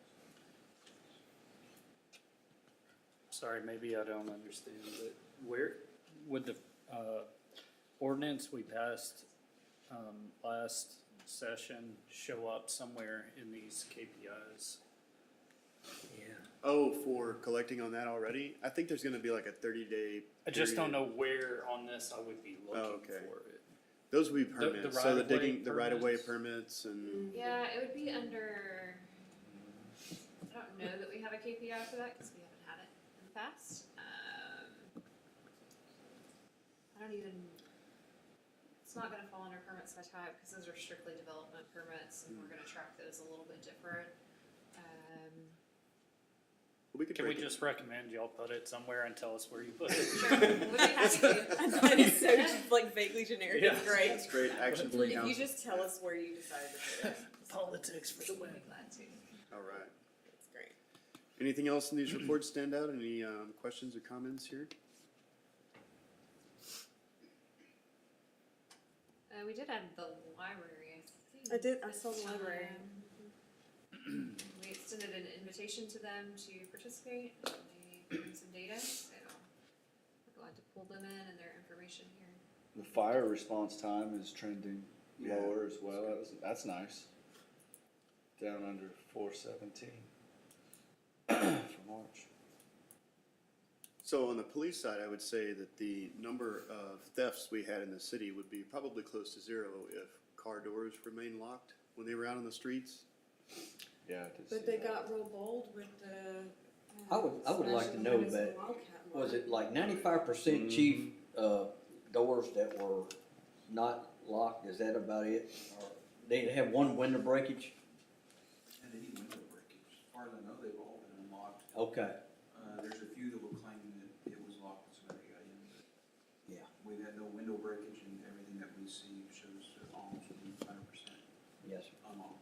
Sorry, maybe I don't understand, but where would the, ordinance we passed, last session show up somewhere in these KPIs? Yeah. Oh, for collecting on that already? I think there's gonna be like a 30-day. I just don't know where on this I would be looking okay. for it. Those would be permits, so the right-of-way digging, the right-of-way permits? permits and, Yeah, it would be under, I don't know that we have a KPI for that, cause we haven't had it in the past. I don't even, it's not gonna fall under permits by type, cause those are strictly development permits, and we're gonna track those a little bit different. we could Can we break it. just recommend y'all put it somewhere and tell us where you put it? Sure, we'd be happy to. That is so like vaguely generic, Yeah. it's great. That's great action from If you council. just tell us where you decided to put it, Politics for the win. We'd be glad to. All right. it's great. Anything else in these reports stand out? Any questions or comments here? We did have the library, I think. I saw the library. We extended an invitation to them to participate, and they bring some data, so we're glad to pull them in and their information here. The fire response time is trending Yeah. lower as well. That's nice. Down under 417 for March. So on the police side, I would say that the number of thefts we had in the city would be probably close to zero if car doors remained locked when they were out on the streets. Yeah, I did But see they that. got real bold with the. I would like to know that, was it like 95% chief, doors that were not locked, is that about it? Or they have one window breakage? And any window breakage, as far as I know, they've all been unlocked. Okay, There's a few that will claim that it was locked when somebody got in, but yeah, we've had no window breakage, and everything that we see shows that almost 100% yes, sir. unlocked.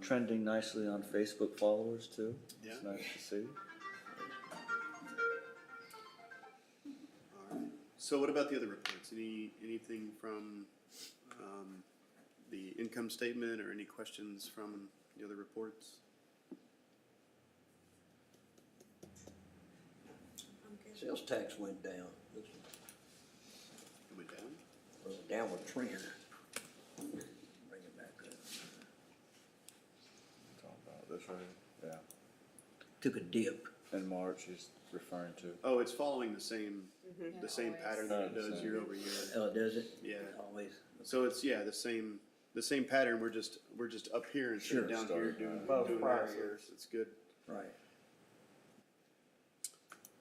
Trending nicely on Facebook followers too. Yeah. It's nice to see. All right. So what about the other reports? Anything from the income statement or any questions from the other reports? Sales tax went down, looks It went down? like a downward trend. Bring it back up. Talk about this right here. Yeah. Took a dip. In March he's referring to. Oh, it's following the same Yeah, same always. pattern that it Oh, the does same. year over year. Oh, does it? Yeah. Always. So it's the same pattern. We're just up here instead of Sure. down here Starting doing high. doing Prior that, so years. it's good. Right.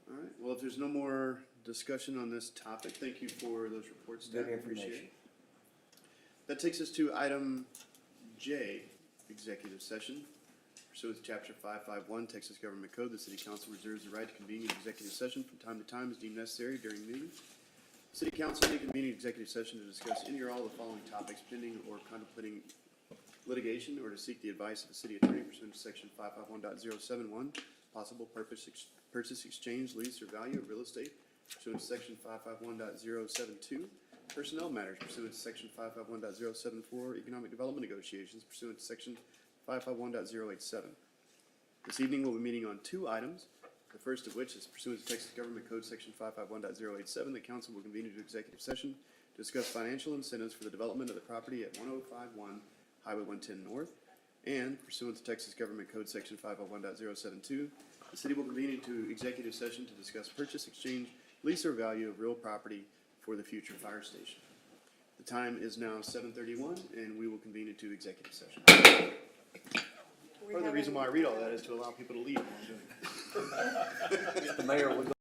All right. Well, if there's no more discussion on this topic, thank you for those reports, Staff. Good I appreciate information. it. That takes us to item J, executive session. Pursuant to Chapter 551 Texas Government Code, the City Council reserves the right to convene an executive session from time to time as deemed necessary during the meeting. City Council may convene an executive session to discuss any or all of the following topics pending or contemplating litigation or to seek the advice of the city attorney pursuant to Section 551.071, possible purchase, exchange, lease, or value of real estate pursuant to Section 551.072, personnel matters pursuant to Section 551.074, economic development negotiations pursuant to Section 551.087. This evening we'll be meeting on two items, the first of which is pursuant to Texas Government Code Section 551.087. The council will convene into executive session to discuss financial incentives for the development of the property at 1051 Highway 110 North And pursuant to Texas Government Code Section 501.072, the city will convene into executive session to discuss purchase, exchange, lease, or value of real property for the future fire station. The time is now 7:31, and we will convene into executive session. Part of the reason why I read all that is to allow people to leave while I'm doing it. Mr. Mayor, we're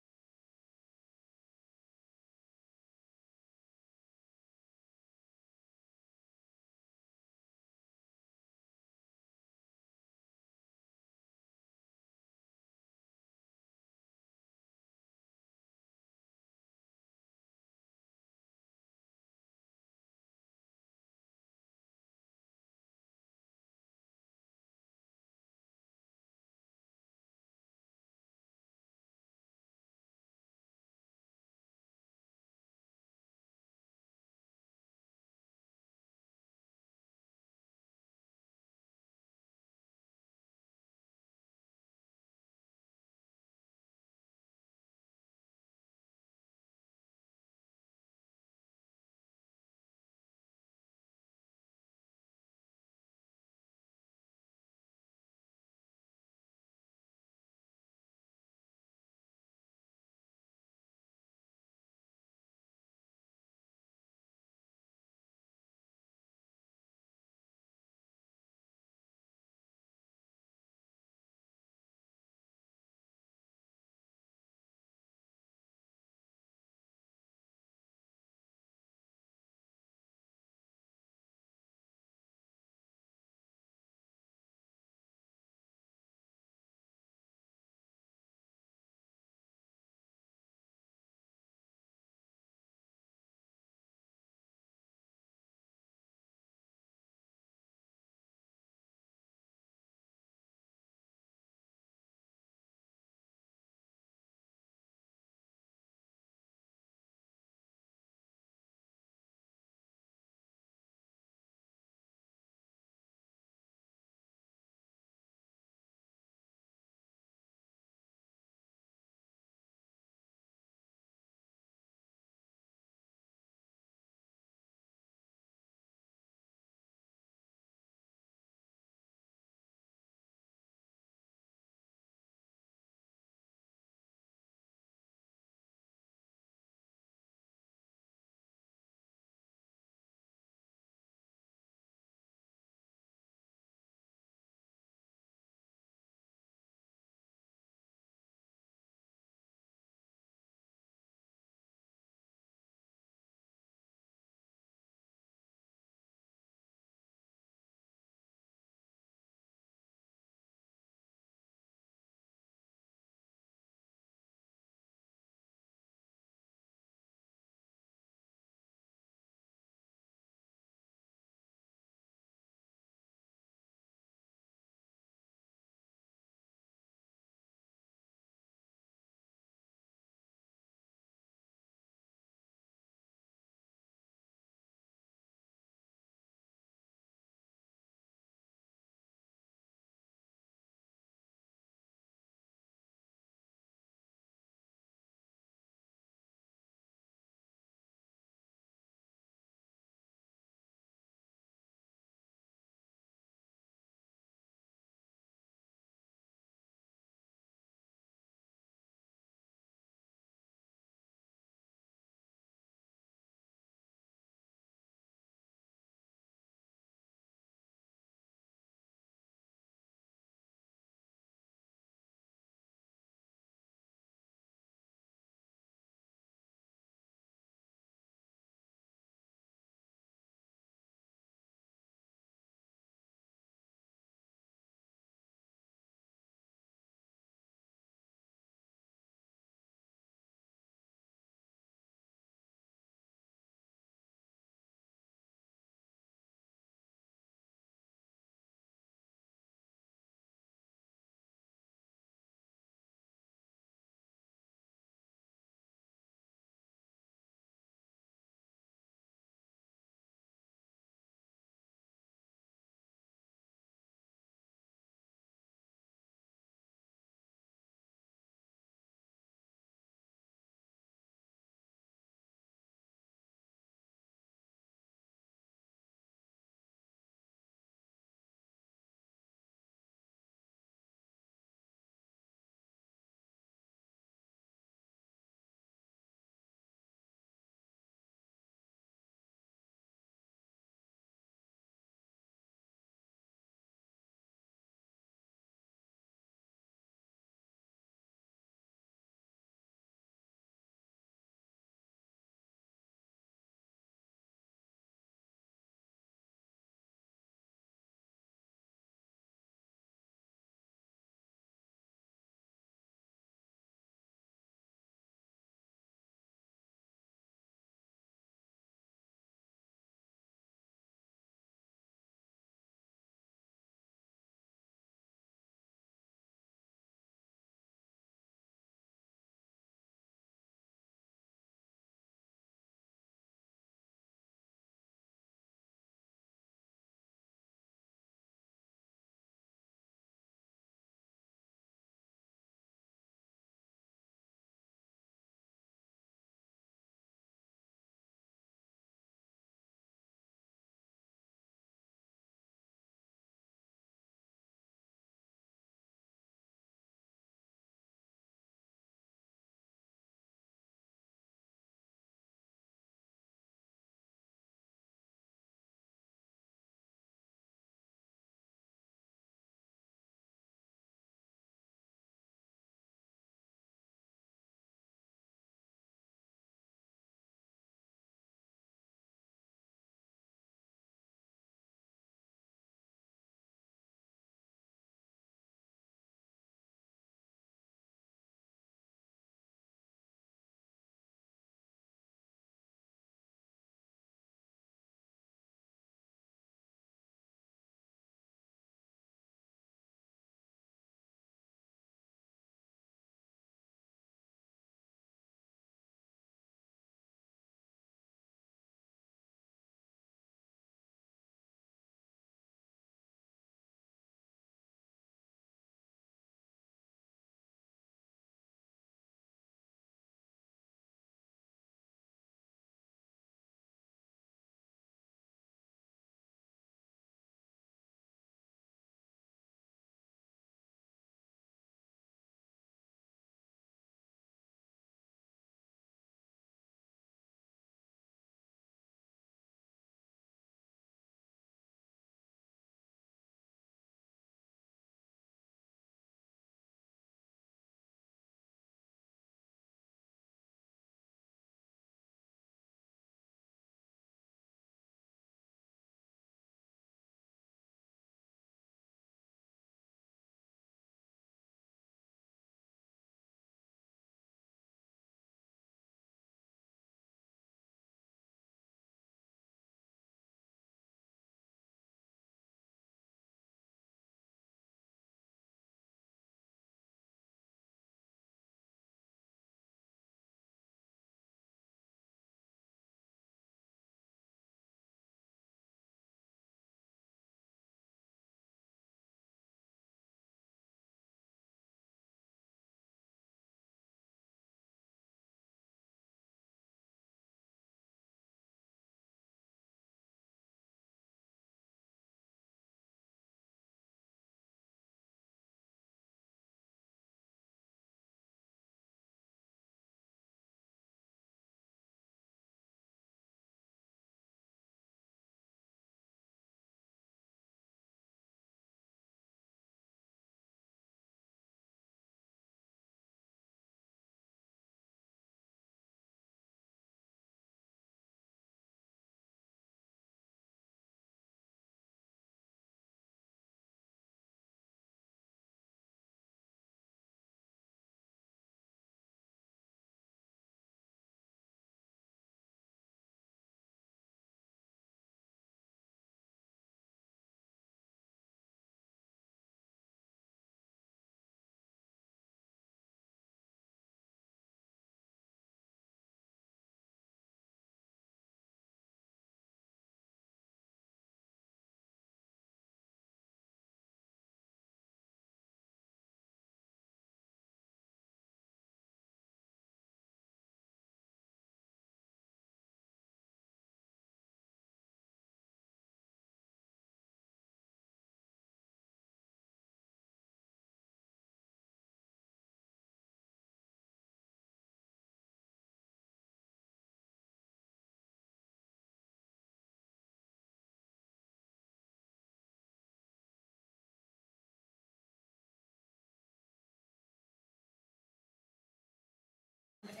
I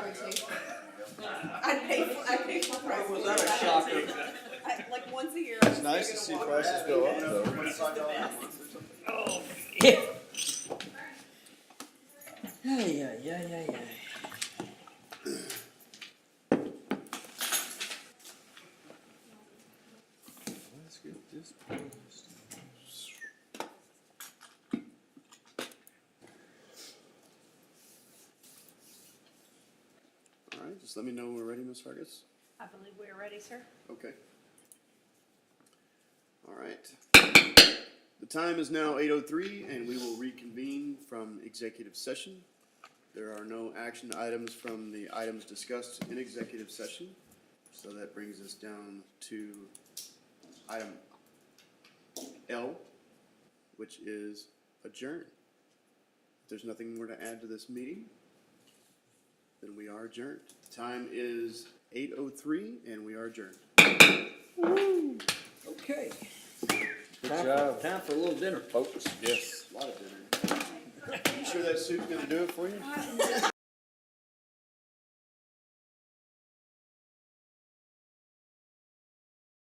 would too. I'd pay full price. Was that a shocker? Like once a year. It's nice to see prices go up though. Oh, yeah. Yeah. Let's get this post. All right, just let me know when we're ready, Ms. Fargus. I believe we are ready, sir. Okay. All right. The time is now 8:03, and we will reconvene from executive session. There are no action items from the items discussed in executive session, so that brings us down to item L, which is adjourn. If there's nothing more to add to this meeting, then we are adjourned. The time is 8:03, and we are adjourned. Okay. Good job. Time for a little dinner, folks. Yes. A lot of dinner. You sure that soup's gonna do it for you?